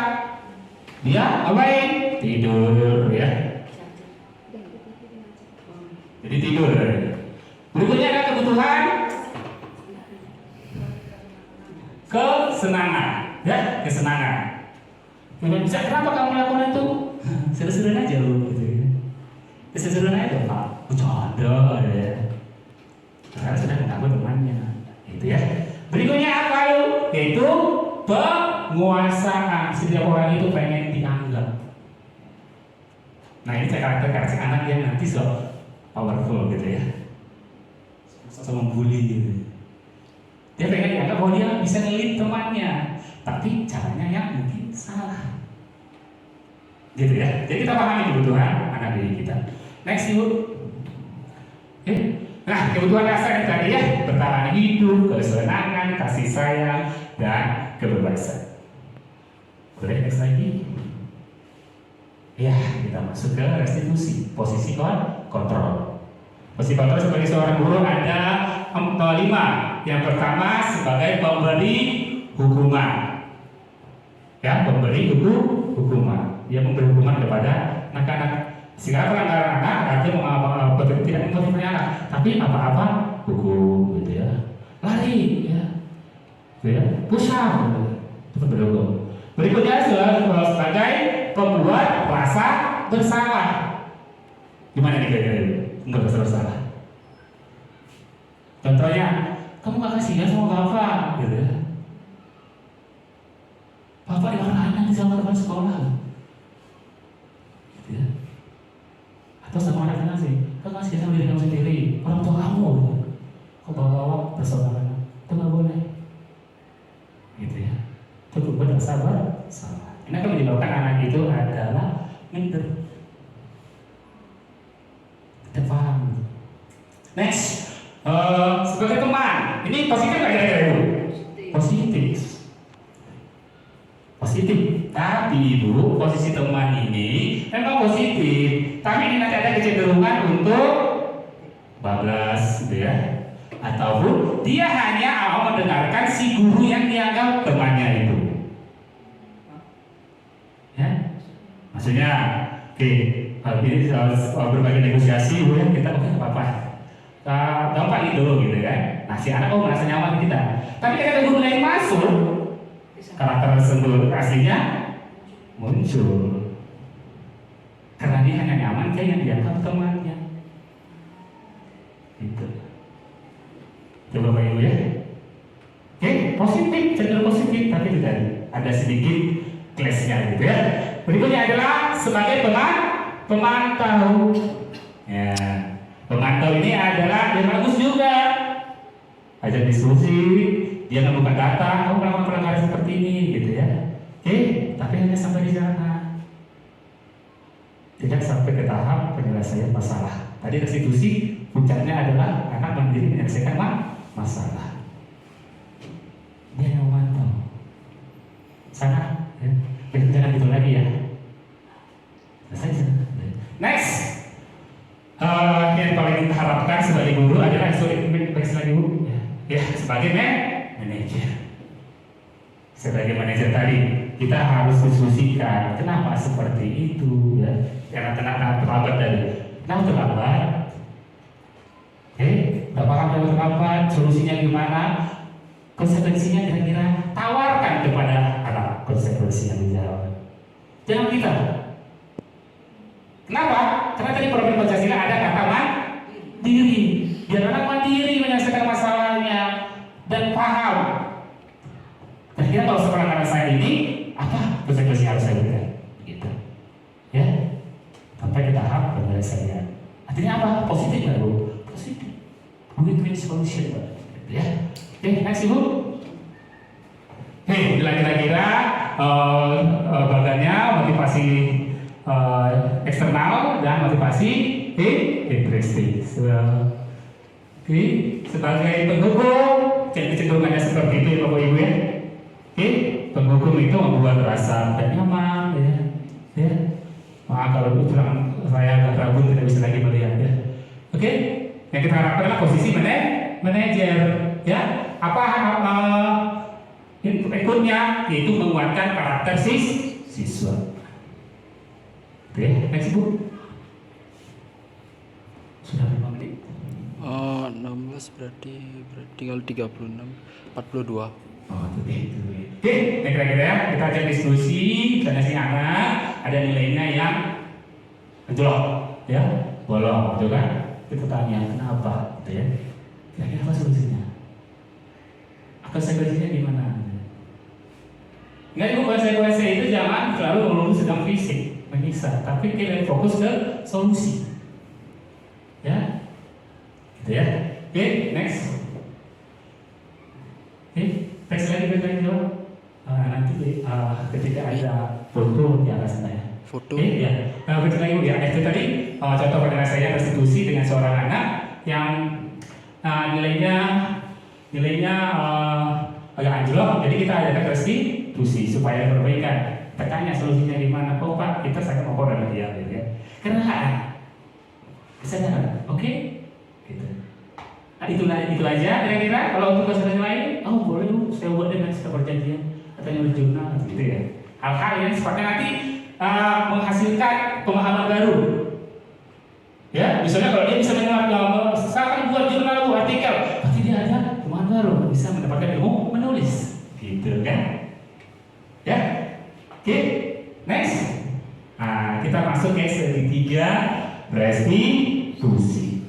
Dia apain? Tidur, ya. Jadi tidur. Berikutnya ada kebutuhan kesenangan, ya, kesenangan. Bisa kenapa kamu melakukan itu? Seru-seruan aja lu, gitu ya. Seru-seruan aja Pak, bercanda ya. Karena sudah mengganggu temannya, gitu ya. Berikutnya apa lu? Yaitu penguasaan. Setiap orang itu pengen dianggap. Nah ini karakter anak yang nanti so powerful gitu ya. So membuli gitu. Dia pengen dianggap bahwa dia bisa ngelit temannya, tapi caranya yang mungkin salah. Gitu ya. Jadi kita pahami kebutuhan anak didik kita. Next Ibu. Oke. Nah, kebutuhan dasar yang tadi ya, bertahan hidup, kesenangan, kasih sayang, dan kebebasan. Boleh next lagi? Ya, kita masuk ke restitusi, posisi kontrol. Posisi kontrol sebagai seorang guru ada 5. Yang pertama sebagai pemberi hukuman. Ya, pemberi hukuman. Dia memberi hukuman kepada anak-anak. Sehingga pelanggaran anak artinya tidak memotivasi anak, tapi apa-apa hukum gitu ya. Lari ya. Gitu ya. Push up gitu. Itu pemberi hukum. Berikutnya sebagai pembuat rasa bersalah. Gimana nih kira-kira? Enggak bersalah. Contohnya, kamu gak kasihan sama bapak, gitu ya. Bapak dimarahin nanti sama teman sekolah, gitu ya. Atau sama anak-anak sih, kamu kasihan sama diri kamu sendiri, orang tua kamu, gitu. Kau bawa persoalan, itu gak boleh, gitu ya. Itu berbuat sabar, salah. Ini akan menyebabkan anak itu adalah minder. Kita paham. Next. Sebagai teman, ini positif nggak kira-kira Ibu? Positif. Tapi Ibu, posisi teman ini memang positif, tapi ini nanti ada kecenderungan untuk bablas, gitu ya. Ataupun dia hanya mau mendengarkan si guru yang dianggap temannya itu. Ya, maksudnya, oke, ini berbagai negosiasi, Ibu ya, kita oke apa-apa. Gampang itu gitu kan. Nah si anak merasa nyaman di kita. Tapi ketika guru lain masuk, karakter tersebut aslinya muncul. Karena dia hanya nyaman kayak yang dianggap temannya. Gitu. Coba Bapak Ibu ya. Oke, positif, cenderung positif, tapi tidak ada sedikit clash-nya gitu ya. Berikutnya adalah sebagai pemantau. Ya. Pemantau ini adalah yang bagus juga. Ajak diskusi, dia menemukan data, kamu melakukan pelanggaran seperti ini, gitu ya. Oke, tapi hanya sampai di sana. Tidak sampai ke tahap penyelesaian masalah. Tadi restitusi, puncaknya adalah anak mandiri menyelesaikan masalah. Dia yang memantau. Sana, ya. Jangan gitu lagi ya. Selesai. Next. Yang paling kita harapkan sebagai guru adalah sebagai guru ya sebagai manajer. Sebagai manajer tadi kita harus diskusikan kenapa seperti itu ya. Karena terlambat tadi. Kenapa terlambat? Udah paham kenapa terlambat? Solusinya gimana? Konsekuensinya kira-kira tawarkan kepada anak konsekuensi yang dijawab. Jangan kita. Kenapa? Karena tadi program Pancasila ada kata mandiri. Biar anak mandiri menyelesaikan masalahnya dan paham. Kira-kira kalau pelanggaran saya ini apa konsekuensi harus saya berikan, gitu. Ya, sampai ke tahap penyelesaian. Artinya apa? Positif nggak Bu? Positif. Win-win solution, Pak. Ya. Oke, next Ibu. Oke, kira-kira bagiannya motivasi eksternal dan motivasi intrinsic. Oke, sebagai penghukum, jadi kecenderungannya seperti itu ya Bapak Ibu ya. Oke, penghukum itu membuat rasa tidak nyaman, ya. Maaf kalau bilang saya agak ragu tidak bisa lagi melihat ya. Oke, yang kita harapkan adalah posisi manajer, ya. Apa inputnya yaitu menguatkan karakter siswa. Oke, next Bu. Sudah 5 menit. 16 berarti tinggal 36, 42. Oh, itu. Oke, kira-kira ya, kita ajak diskusi karena si anak ada nilainya yang anjlok, ya, bolong, gitu kan? Kita tanya kenapa, gitu ya? Kira-kira apa solusinya? Konsekuensinya gimana? Nggak, Ibu, konsekuensi itu jangan selalu melulu sedang fisik, menyiksa, tapi kita fokus ke solusi, ya, gitu ya. Oke, next. Oke, next lagi jawab. Nanti ketika ada foto di atas sana ya. Foto. Ya. Nah, betul lagi Bu ya. Itu tadi contoh penyelesaian restitusi dengan seorang anak yang nilainya agak anjlok. Jadi kita adakan restitusi supaya perbaikan. Kita tanya solusinya gimana? Oh Pak, kita sangat mohon sama dia, gitu ya. Karena kesadaran, oke? Gitu. Nah, itu aja kira-kira. Kalau untuk kesadaran lain, oh boleh Bu, saya buat dengan perjanjian atau nyuruh jurnal, gitu ya. Hal-hal yang sifatnya nanti menghasilkan pemahaman baru. Ya, misalnya kalau dia bisa misalkan buat jurnal, buat artikel, pasti dia ada pemahaman baru, bisa mendapatkan ilmu menulis, gitu kan? Ya, oke, next. Nah, kita masuk ke segitiga restitusi,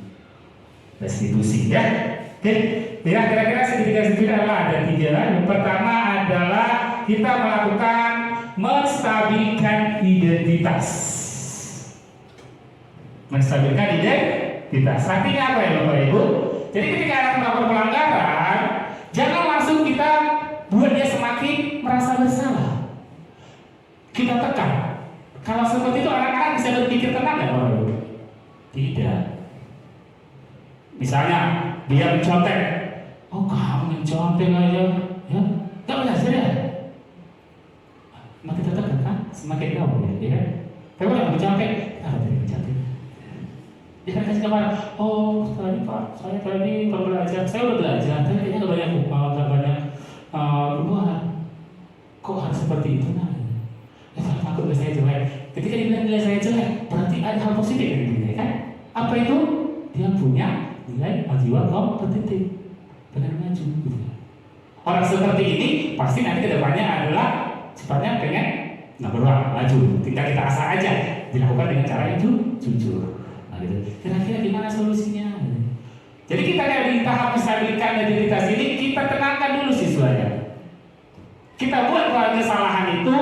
ya. Oke, ya kira-kira segitiga adalah ada 3. Yang pertama adalah kita melakukan menstabilkan identitas. Artinya apa ya Bapak Ibu? Jadi ketika anak melakukan pelanggaran, jangan langsung kita buat dia semakin merasa bersalah. Kita tekan. Kalau seperti itu anak-anak bisa berpikir tenang nggak Bapak Ibu? Tidak. Misalnya dia mencontek, oh kamu mencontek aja, ya? Nggak belajar ya? Makin tekan kan? Semakin gaul ya kan? Tapi kalau mencontek, jadi mencontek. Dia akan kasih kabar, oh tadi Pak, saya tadi kalau belajar, saya udah belajar, tapi kayaknya nggak banyak perubahan. Kok harus seperti itu nah? Ya saya takut nilai saya jelek. Ketika dia bilang nilai saya jelek, berarti ada hal positif yang dinilai kan? Apa itu? Dia punya nilai jiwa kompetitif, pengen maju gitu. Orang seperti ini pasti nanti kedepannya adalah sifatnya pengen maju. Tinggal kita asah aja, dilakukan dengan cara yang jujur. Gitu. Kira-kira gimana solusinya? Jadi kita dari tahap menstabilkan identitas ini kita tenangkan dulu siswanya. Kita buat bahwa kesalahan itu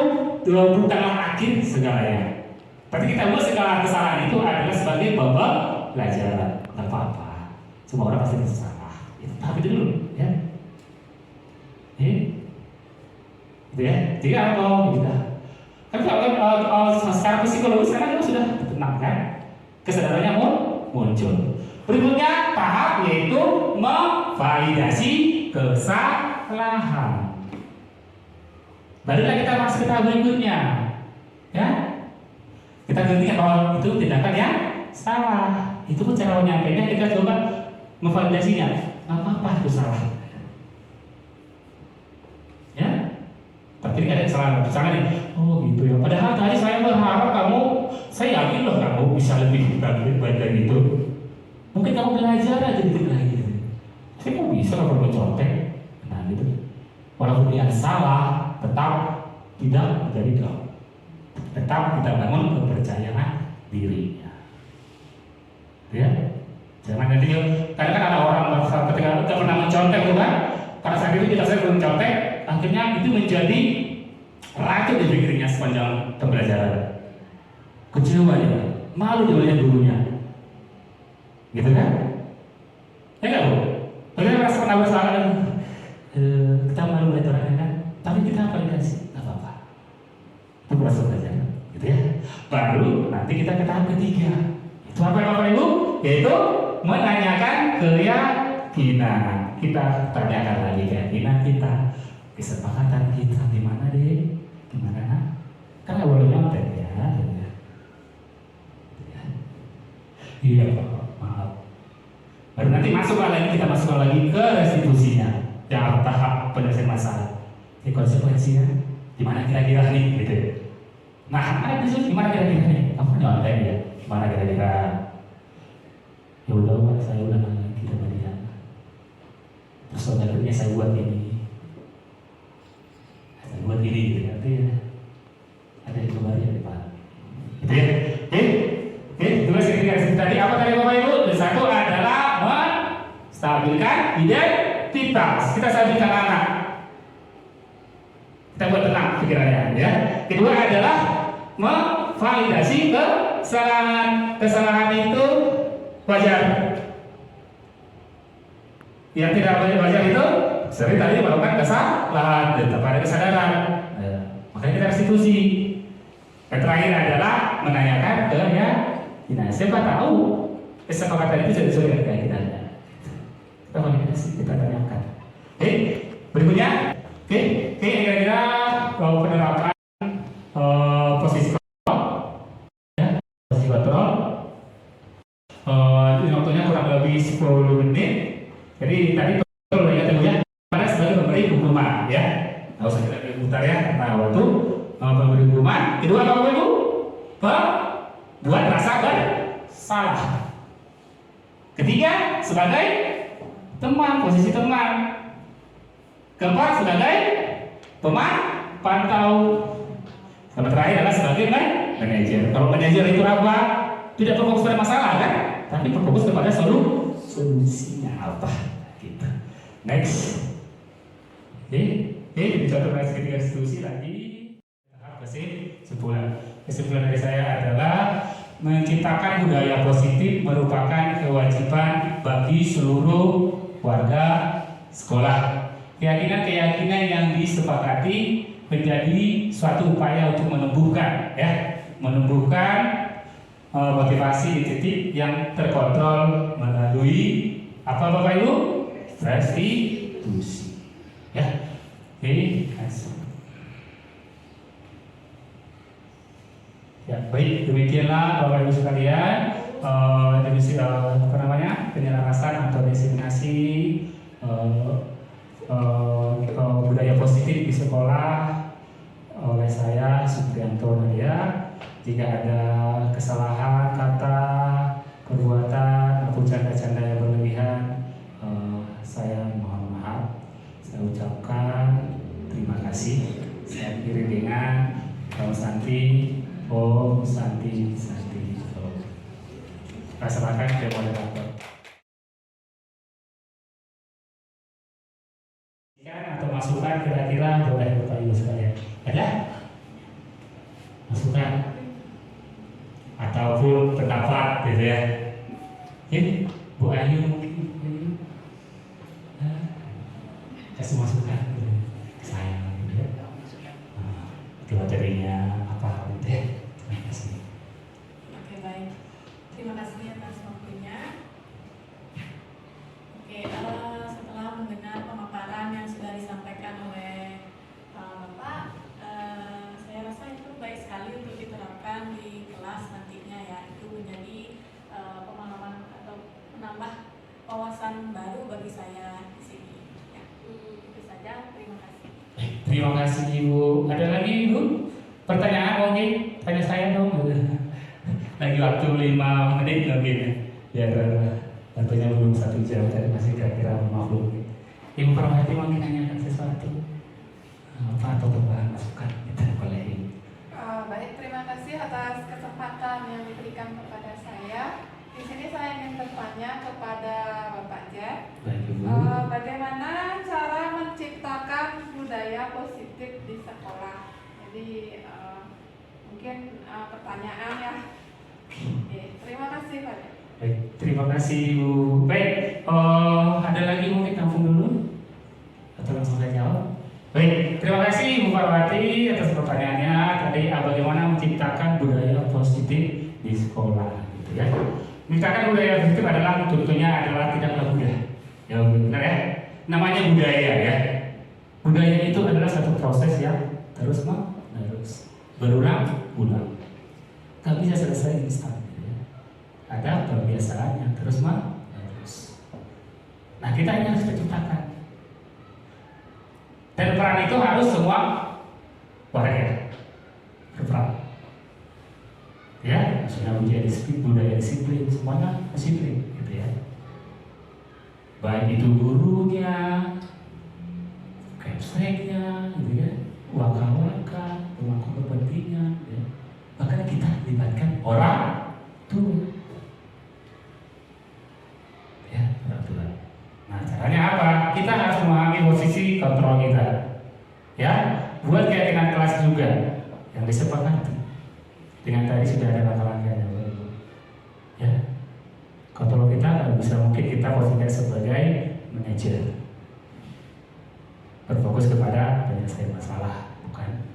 bukanlah akhir segalanya. Tapi kita buat segala kesalahan itu adalah sebagai babak pelajaran. Tidak apa-apa. Semua orang pasti bersalah. Itu tahap itu dulu, ya. Gitu ya. Jadi apa kita? Kan kalau secara psikologis sekarang kita sudah tenang kan? Kesadarannya muncul. Berikutnya tahap yaitu memvalidasi kesalahan. Barulah kita masuk ke tahap berikutnya, ya. Kita gantikan bahwa itu tindakan yang salah. Itu pun cara menyampaikan kita coba memvalidasinya. Nggak apa-apa itu salah, ya. Tapi ini ada kesalahan. Misalnya nih, oh gitu ya. Padahal tadi saya berharap saya yakin loh kamu bisa lebih baik dari itu. Mungkin kamu belajar aja dikit lagi. Saya kok bisa kalau mencontek? Nah gitu. Walaupun dia salah, tetap tidak menjadi down. Tetap kita bangun kepercayaan dirinya. Ya, jangan nanti kadang-kadang ada orang ketika tidak pernah mencontek kan? Karena saat itu kita sering mencontek, akhirnya itu menjadi patut dipikirnya sepanjang pembelajaran. Kecewa dia, malu dia oleh gurunya, gitu kan? Ya nggak Bu? Bagaimana merasa pernah bersalah? Kita malu oleh orangnya kan? Tapi kita validasi, nggak apa-apa. Itu proses belajar, gitu ya. Baru nanti kita ke tahap ketiga. Itu apa ya Bapak Ibu? Yaitu menanyakan keyakinan. Kita tanyakan lagi keyakinan kita, kesepakatan kita gimana deh, gimana nak? Kan nggak boleh nyontek ya. Iya Pak, maaf. Baru nanti kita masukkan lagi ke restitusinya, yang tahap penyelesaian masalah. Ini konsekuensinya, gimana kira-kira nih, gitu. Nah, ada besok gimana kira-kira nih? Apa nyontek ya? Gimana kira-kira? Ya udah Pak, saya udah nanya kita dia. Terus selanjutnya saya buat ini. Saya buat ini gitu ya. Ada yang kembali ya Pak. Gitu ya. Tugas ketiga tadi apa tadi Bapak Ibu? Satu adalah menstabilkan identitas. Kita stabilkan anak. Kita buat tenang pikirannya ya. Kedua adalah memvalidasi kesalahan. Kesalahan itu wajar. Yang tidak wajar itu sering tadi melakukan kesalahan, tetap ada kesadaran. Makanya kita restitusi. Yang terakhir adalah menanyakan ke ya, siapa tahu kesepakatan itu sesuai dengan keyakinannya. Kita validasi, kita tanyakan. Oke, berikutnya, kira-kira penerapan posisi kontrol, ya, posisi kontrol. Ini waktunya kurang lebih 10 menit. Jadi tadi betul ya tentunya pada sebagai pemberi hukuman, ya. Nggak usah kita putar ya, karena waktu pemberi hukuman. Kedua apa Ibu? Buat rasa bersalah. Ketiga sebagai teman, posisi teman. Keempat sebagai pemantau. Sama terakhir adalah sebagai manajer. Kalau manajer itu apa? Tidak berfokus pada masalah kan, tapi berfokus kepada solusinya apa gitu. Next. Oke, dicatat ketiga institusi lagi. Tahap kesimpulan dari saya adalah menciptakan budaya positif merupakan kewajiban bagi seluruh warga sekolah. Keyakinan-keyakinan yang disepakati menjadi suatu upaya untuk menumbuhkan motivasi titik yang terkontrol melalui apa Bapak Ibu? Restitusi. Ya. Oke, ya, baik, demikianlah Bapak Ibu sekalian penyelarasan atau diseminasi budaya positif di sekolah oleh saya Supriyanto Nadia. Jika ada kesalahan kata, perbuatan, atau canda-canda yang berlebihan, saya mohon maaf. Saya ucapkan terima kasih. Saya akhiri dengan Om Santi. Saya serahkan ke moderator. Atau masukan kira-kira boleh Bapak Ibu sekalian. Ada? Masukan ataupun pendapat gitu ya. Ini Bu Ayu mungkin kasih masukan gitu. Saya gitu ya. Itu materinya apa gitu ya. Terima kasih. Oke, baik. Terima kasih atas waktunya. Oke, setelah mendengar pemaparan yang sudah disampaikan oleh Bapak, saya rasa itu baik sekali untuk diterapkan di kelas nantinya ya. Itu menjadi pemahaman atau menambah wawasan baru bagi saya di sini. Ya, itu saja. Terima kasih. Terima kasih Ibu. Ada lagi Ibu? Pertanyaan mungkin? Tanya saya dong. Lagi waktu 5 menit mungkin ya. Biar tentunya belum 1 jam. Jadi masih kira-kira maklum. Ibu Permati mungkin nanyakan sesuatu apa atau tambahan masukan kita boleh. Baik, terima kasih atas kesempatan yang diberikan kepada saya. Di sini saya ingin bertanya kepada Bapak Jack. Baik Ibu. Bagaimana cara menciptakan budaya positif di sekolah? Jadi mungkin pertanyaan ya. Oke, terima kasih Pak. Baik, terima kasih Bu. Baik, ada lagi mungkin langsung dulu atau langsung saja jawab? Baik, terima kasih Bu Parwati atas pertanyaannya. Tadi bagaimana menciptakan budaya positif di sekolah, gitu ya. Menciptakan budaya positif adalah tentunya adalah tidaklah mudah. Ya benar ya. Namanya budaya ya. Budaya itu adalah satu proses yang terus menerus, berulang-ulang. Tak bisa selesai instan. Ya. Ada kebiasaan yang terus menerus. Nah kita ini harus menciptakan. Dan peran itu harus semua warga berperan. Ya, maksudnya budaya disiplin, semuanya disiplin, gitu ya. Baik itu gurunya, kepseknya, gitu ya, waka-waka, pemangku kepentingan, ya. Bahkan kita libatkan orang tua. Ya, orang tua. Nah, caranya apa? Kita harus memahami posisi kontrol kita. Ya, buat keyakinan kelas juga yang disepakati. Dengan tadi sudah ada langkah-langkahnya, Bapak Ibu. Ya, kontrol kita bisa mungkin kita posisikan sebagai manajer, berfokus kepada penyelesaian masalah, bukan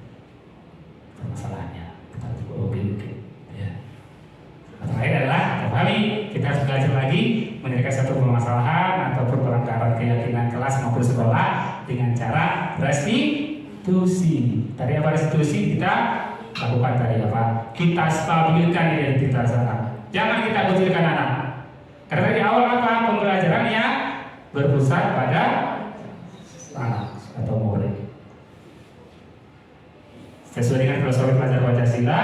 permasalahannya. Kita juga objektif. Ya. Terakhir adalah kembali kita harus belajar lagi menyelesaikan satu permasalahan ataupun pelanggaran keyakinan kelas maupun sekolah dengan cara restitusi. Tadi apa restitusi? Kita lakukan tadi apa? Kita stabilkan identitas anak. Jangan kita kucilkan anak. Karena di awal apa? Pembelajaran yang berpusat pada anak atau murid. Sesuai dengan filosofi pelajaran Pancasila,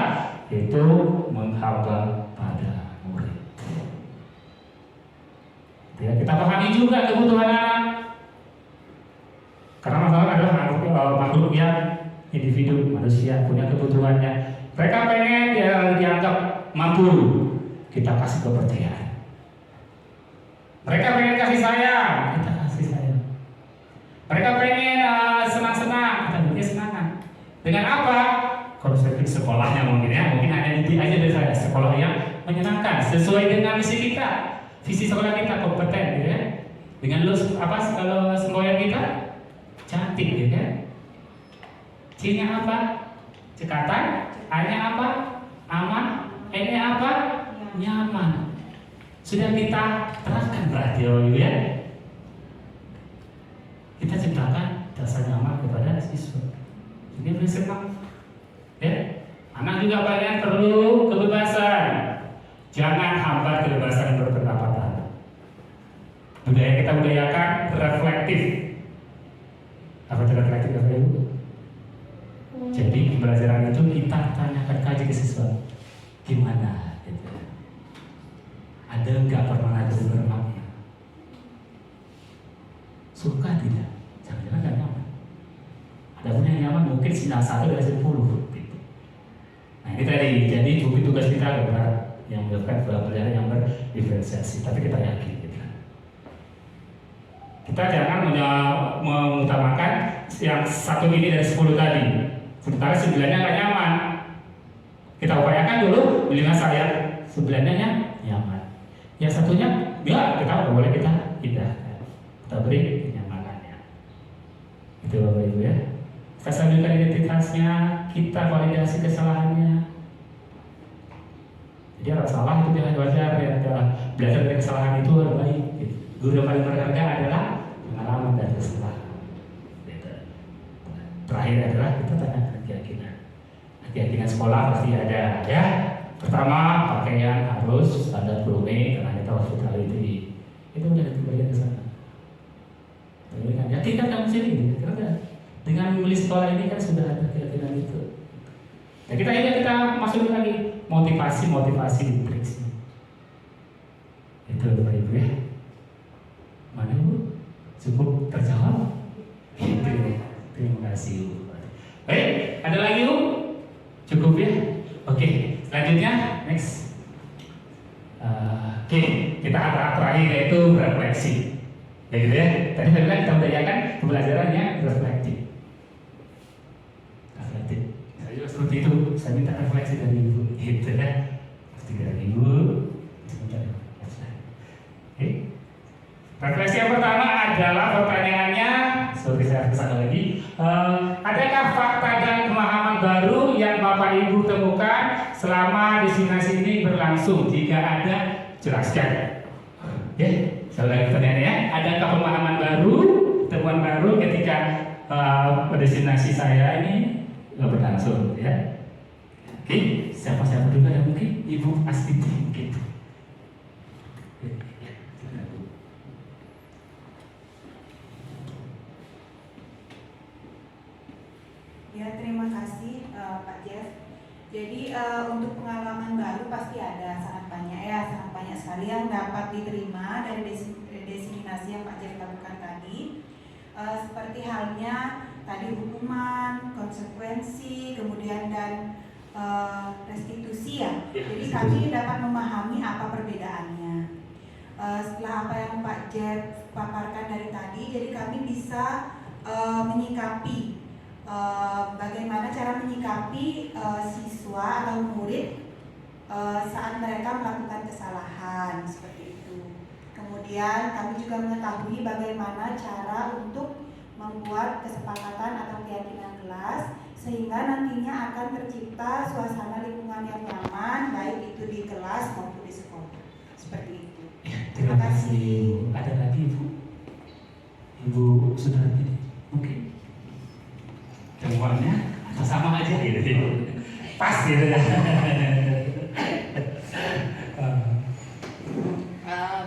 yaitu menghamba pada murid. Ya, kita pahami juga kebutuhan anak. Karena masalah adalah makhluk yang individu, manusia punya kebutuhannya. Mereka pengen dianggap mampu, kita kasih kepercayaan. Mereka pengen kasih sayang, kita kasih sayang. Mereka pengen senang-senang, kita beri senangan. Dengan apa? Konsep sekolahnya mungkin ya, mungkin hanya inti aja dari saya, sekolah yang menyenangkan sesuai dengan misi kita. Visi sekolah kita kompeten, gitu ya. Dengan kalau semboyan kita cantik, gitu ya. C-nya apa? Cekatan. A-nya apa? Aman. N-nya apa? Nyaman. Sudah kita terapkan berarti ya. Kita ciptakan rasa nyaman kepada siswa. Ini boleh senang. Ya. Anak juga banyak perlu kebebasan. Jangan hambat kebebasan berpendapat. Budaya kita budayakan reflektif. Apa itu reflektif, Bapak Ibu? Jadi pembelajaran itu kita tanyakan kaji ke siswa, gimana? Gitu. Ada nggak pernah ada berenangnya? Suka tidak? Jangan-jangan nggak nyaman. Ada pun yang nyaman mungkin sinyal 1 dari 10. Gitu. Nah ini tadi, jadi tugas kita adalah yang melakukan pembelajaran yang berdiferensiasi, tapi kita yakin. Gitu. Kita jangan mengutamakan yang 1 ini dari 10 tadi. Sementara 9-nya nggak nyaman. Kita upayakan dulu 5 saya 9-nya nyaman. Yang 1-nya enggak, kita boleh kita pindahkan. Kita beri kenyamanannya. Itu Bapak Ibu ya. Kita stabilkan identitasnya, kita validasi kesalahannya. Jadi kalau salah itu jangan wajar ya. Belajar dari kesalahan itu lebih baik. Guru yang paling berharga adalah pengalaman dan kesalahan. Terakhir adalah kita tanyakan keyakinan. Keyakinan sekolah pasti ada ya. Pertama, pakaian harus standar Brome karena kita hospitality. Itu udah diberikan ke sana. Yakinkan kamu sini, karena dengan memilih sekolah ini kan sudah ada keyakinan itu. Nah kita masukin lagi motivasi intrinsik. Itu Bapak Ibu ya. Mana Ibu? Cukup terjawab? Terima kasih. Baik, ada lagi Bu? Cukup ya? Oke, selanjutnya next. Oke, kita terakhir yaitu refleksi. Ya gitu ya. Tadi saya bilang kita budayakan pembelajarannya reflektif. Reflektif. Saya juga seperti itu. Saya minta refleksi dari Ibu, gitu ya. Dari Ibu, sebentar. Oke. Refleksi yang pertama adalah pertanyaannya, sorry saya kesana lagi. Adakah fakta dan pemahaman baru yang Bapak Ibu temukan selama destinasi ini berlangsung? Jika ada, jelaskan. Ya, sekali lagi pertanyaannya, adakah pemahaman baru, temuan baru ketika destinasi saya ini berlangsung? Ya. Oke, siapa-siapa juga yang mungkin Ibu Astiti gitu. Ya, terima kasih Pak Jeff. Jadi untuk pengalaman baru pasti ada, sangat banyak sekali yang dapat diterima dari destinasi yang Pak Jeff lakukan tadi. Seperti halnya tadi hukuman, konsekuensi, kemudian dan restitusi ya. Jadi kami dapat memahami apa perbedaannya. Setelah apa yang Pak Jeff paparkan dari tadi, jadi kami bisa menyikapi bagaimana cara menyikapi siswa atau murid saat mereka melakukan kesalahan seperti itu. Kemudian kami juga mengetahui bagaimana cara untuk membuat kesepakatan atau keyakinan kelas sehingga nantinya akan tercipta suasana lingkungan yang nyaman baik itu di kelas maupun di sekolah. Seperti itu. Terima kasih. Ada lagi Ibu sudah ini mungkin temuannya atau sama aja gitu, pas gitu ya.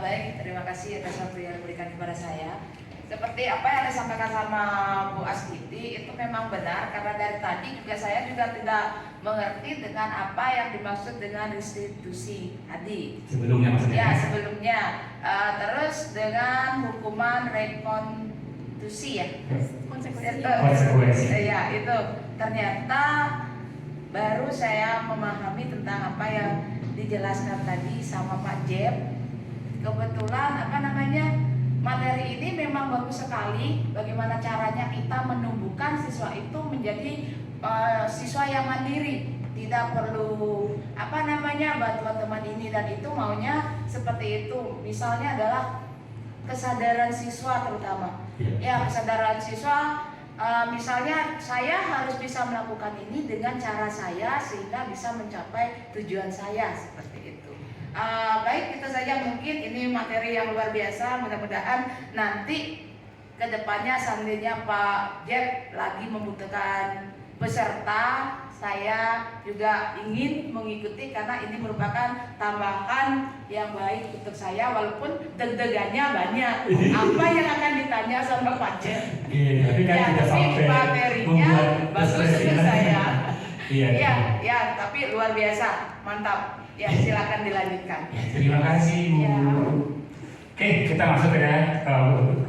Baik, terima kasih atas waktu yang diberikan kepada saya. Seperti apa yang disampaikan sama Bu Astiti itu memang benar, karena dari tadi juga saya juga tidak mengerti dengan apa yang dimaksud dengan restitusi tadi. Sebelumnya maksudnya? Ya, sebelumnya. Terus dengan hukuman rekonstruksi ya. Konsekuensi. Ya, itu ternyata baru saya memahami tentang apa yang dijelaskan tadi sama Pak Jeff. Kebetulan materi ini memang bagus sekali. Bagaimana caranya kita menumbuhkan siswa itu menjadi siswa yang mandiri, tidak perlu bantuan teman ini dan itu, maunya seperti itu. Misalnya adalah kesadaran siswa terutama. Ya, kesadaran siswa. Misalnya saya harus bisa melakukan ini dengan cara saya sehingga bisa mencapai tujuan saya seperti itu. Baik, itu saja mungkin ini materi yang luar biasa. Mudah-mudahan nanti kedepannya seandainya Pak Jeff lagi membutuhkan peserta, saya juga ingin mengikuti karena ini merupakan tambahan yang baik untuk saya walaupun deg-degannya banyak. Apa yang akan ditanya sama Pak Jeff? Tapi kan tidak sampai materinya bagus untuk saya. Iya, tapi luar biasa, mantap. Ya, silakan dilanjutkan. Terima kasih Bu. Ya. Oke, kita masuk ke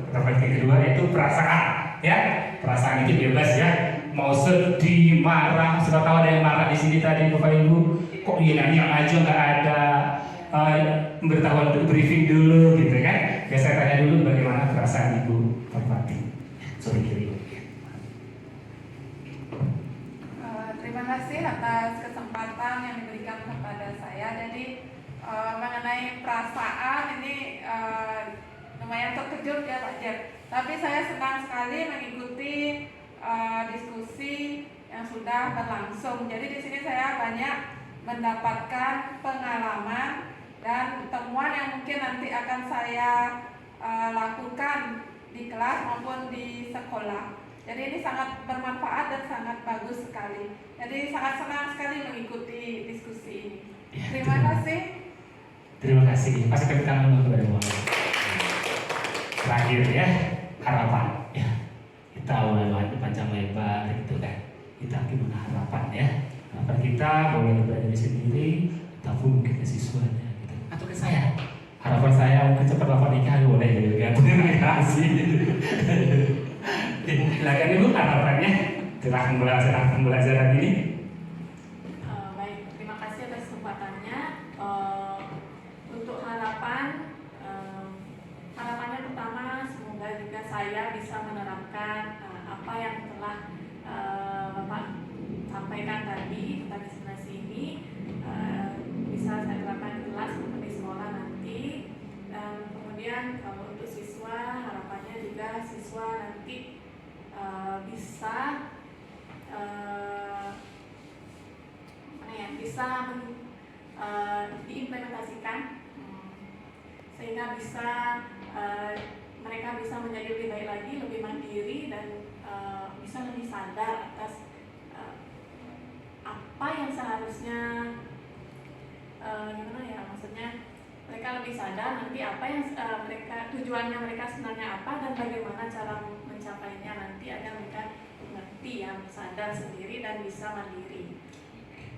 refleksi kedua, yaitu perasaan. Ya, perasaan itu bebas ya. Mau sedih, marah, sudah tahu ada yang marah di sini tadi Bapak Ibu. Kok nanya aja nggak ada memberitahuan briefing dulu gitu kan? Ya saya tanya dulu bagaimana perasaan Ibu Perpati. Sorry kiri. Terima kasih atas kesempatan yang diberikan kepada saya. Jadi mengenai perasaan ini lumayan terkejut ya Pak Jeff. Tapi saya senang sekali mengikuti diskusi yang sudah berlangsung. Jadi di sini saya banyak mendapatkan pengalaman dan temuan yang mungkin nanti akan saya lakukan di kelas maupun di sekolah. Jadi ini sangat bermanfaat dan sangat bagus sekali. Jadi sangat senang sekali mengikuti diskusi ini. Terima kasih. Terima kasih. Pasti tepuk tangan dulu kepada Bu. Terakhir ya, harapan ya. Kita lewat panjang lebar gitu kan. Kita gimana harapan ya? Harapan kita boleh kepada diri sendiri ataupun mungkin ke siswanya gitu. Atau ke saya. Harapan saya mungkin cepat bapak nikah boleh gitu kan. Terima kasih. Silakan Ibu harapannya setelah pembelajaran ini. Baik, terima kasih atas kesempatannya. Untuk harapannya pertama semoga juga saya bisa menerapkan apa yang telah Bapak sampaikan tadi tentang diseminasi ini bisa saya terapkan di kelas maupun di sekolah nanti. Dan kemudian kalau untuk siswa, harapannya juga siswa nanti bisa diimplementasikan sehingga bisa mereka bisa menjadi lebih baik lagi, lebih mandiri dan bisa lebih sadar atas apa yang seharusnya maksudnya mereka lebih sadar nanti apa yang tujuannya mereka sebenarnya apa dan bagaimana cara mencapainya nanti agar mereka mengerti ya, sadar sendiri dan bisa mandiri.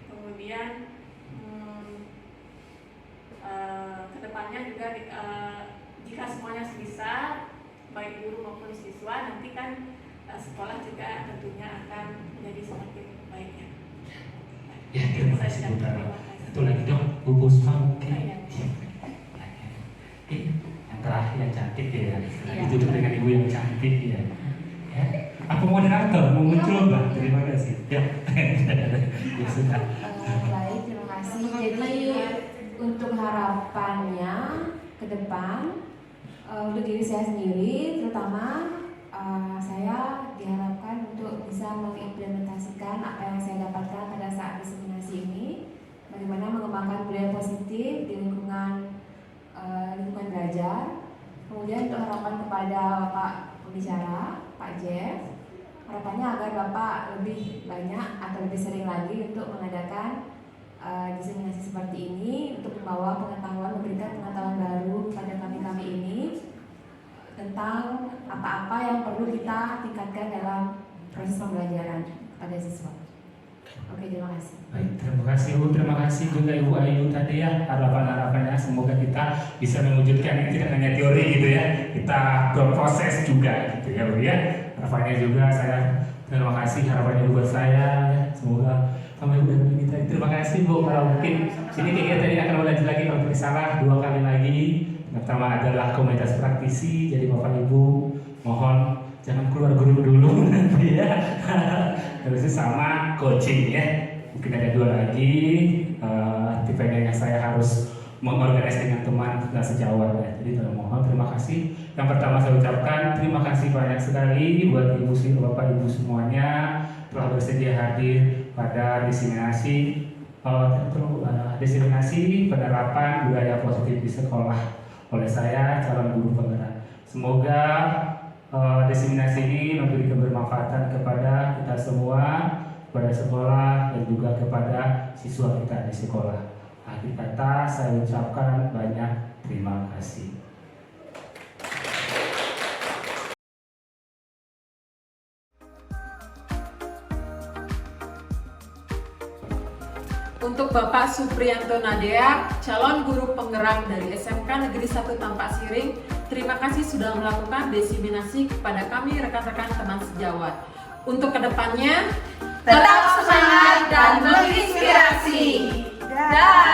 Kemudian kedepannya juga jika semuanya bisa baik guru maupun siswa nanti kan sekolah juga tentunya akan menjadi semakin baik ya. Ya, terima kasih Bu Tara. Satu lagi dong, Bu Puspa mungkin. Yang terakhir yang cantik ya. Ditutup dengan ibu yang cantik ya. Aku moderator mau mencoba. Terima kasih. Ya, ya sudah. Baik, terima kasih. Jadi untuk harapannya ke depan untuk diri saya sendiri, terutama saya diharapkan untuk bisa mengimplementasikan apa yang saya dapatkan pada saat diseminasi ini, bagaimana mengembangkan budaya positif di lingkungan belajar. Kemudian untuk harapan kepada Bapak pembicara, Pak Jeff, harapannya agar Bapak lebih banyak atau lebih sering lagi untuk mengadakan diseminasi seperti ini untuk membawa pengetahuan, memberikan pengetahuan baru kepada kami ini tentang apa-apa yang perlu kita tingkatkan dalam proses pembelajaran pada siswa. Oke, terima kasih. Baik, terima kasih Bu, terima kasih juga Ibu Ayu tadi ya, harapan-harapannya semoga kita bisa mewujudkan ini tidak hanya teori gitu ya, kita berproses juga gitu ya Bu ya. Harapannya juga saya terima kasih, harapannya buat saya ya, semoga sama Ibu dan kita. Terima kasih Bu, kalau mungkin ini kegiatan ini akan berlanjut lagi kalau tidak salah 2 kali lagi. Pertama adalah komunitas praktisi, jadi Bapak Ibu mohon jangan keluar grup dulu nanti ya. Terus sama coaching ya, mungkin ada 2 lagi. Tipenya saya harus mengorganisasi dengan teman sejawat ya. Jadi mohon terima kasih. Yang pertama saya ucapkan terima kasih banyak sekali buat Bapak Ibu semuanya telah bersedia hadir pada diseminasi penerapan budaya positif di sekolah oleh saya calon guru penggerak. Semoga diseminasi ini memberikan bermanfaatan kepada kita semua, kepada sekolah dan juga kepada siswa kita di sekolah. Akhir kata saya ucapkan banyak terima kasih. Untuk Bapak Supriyanto Nadea, calon guru penggerak dari SMK Negeri 1 Tampak Siring, terima kasih sudah melakukan diseminasi kepada kami rekan-rekan teman sejawat. Untuk kedepannya, tetap semangat dan menginspirasi. Dah.